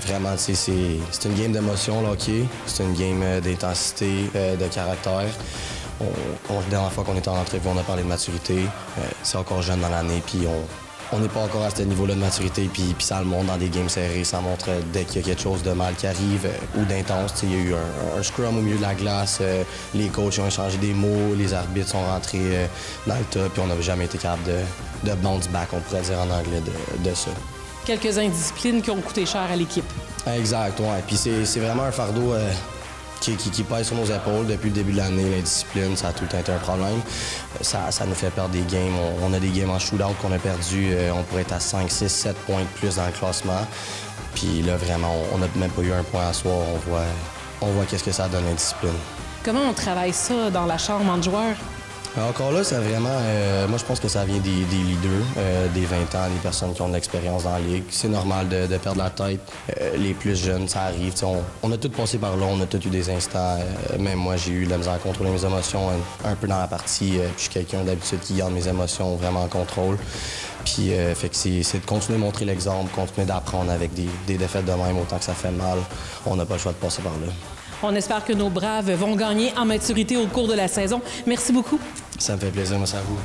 Vraiment, c'est une game d'émotion, le hockey. C'est une game d'intensité, de caractère. La dernière fois qu'on était en entrevue, on a parlé de maturité. C'est encore jeune dans l'année, puis on n'est pas encore à ce niveau-là de maturité, puis ça le montre dans des games serrés. Ça montre dès qu'il y a quelque chose de mal qui arrive ou d'intense. Il y a eu un scrum au milieu de la glace, les coachs ont échangé des mots, les arbitres sont rentrés dans le tas, puis on n'a jamais été capable de bounce back, on pourrait dire en anglais, de ça. Quelques indisciplines qui ont coûté cher à l'équipe. Exact, ouais. Puis c'est vraiment un fardeau qui pèse sur nos épaules depuis le début de l'année. L'indiscipline, ça a tout le temps été un problème. Ça nous fait perdre des games. On a des games en shootout qu'on a perdu. On pourrait être à 5, 6, 7 points de plus dans le classement. Puis là, vraiment, on n'a même pas eu un point à soir. On voit qu'est-ce que ça donne, l'indiscipline. Comment on travaille ça dans la chambre entre joueurs? Encore là, c'est vraiment... moi, je pense que ça vient des leaders, des 20 ans, des personnes qui ont de l'expérience dans la ligue. C'est normal de perdre la tête. Les plus jeunes, ça arrive. On a tous passé par là, on a tous eu des instants. Même moi, j'ai eu de la misère à contrôler mes émotions un peu dans la partie. Je suis quelqu'un d'habitude qui garde mes émotions vraiment en contrôle. Puis, fait que c'est de continuer de montrer l'exemple, continuer d'apprendre avec des défaites de même, autant que ça fait mal. On n'a pas le choix de passer par là. On espère que nos Braves vont gagner en maturité au cours de la saison. Merci beaucoup. Ça me fait plaisir, merci à vous.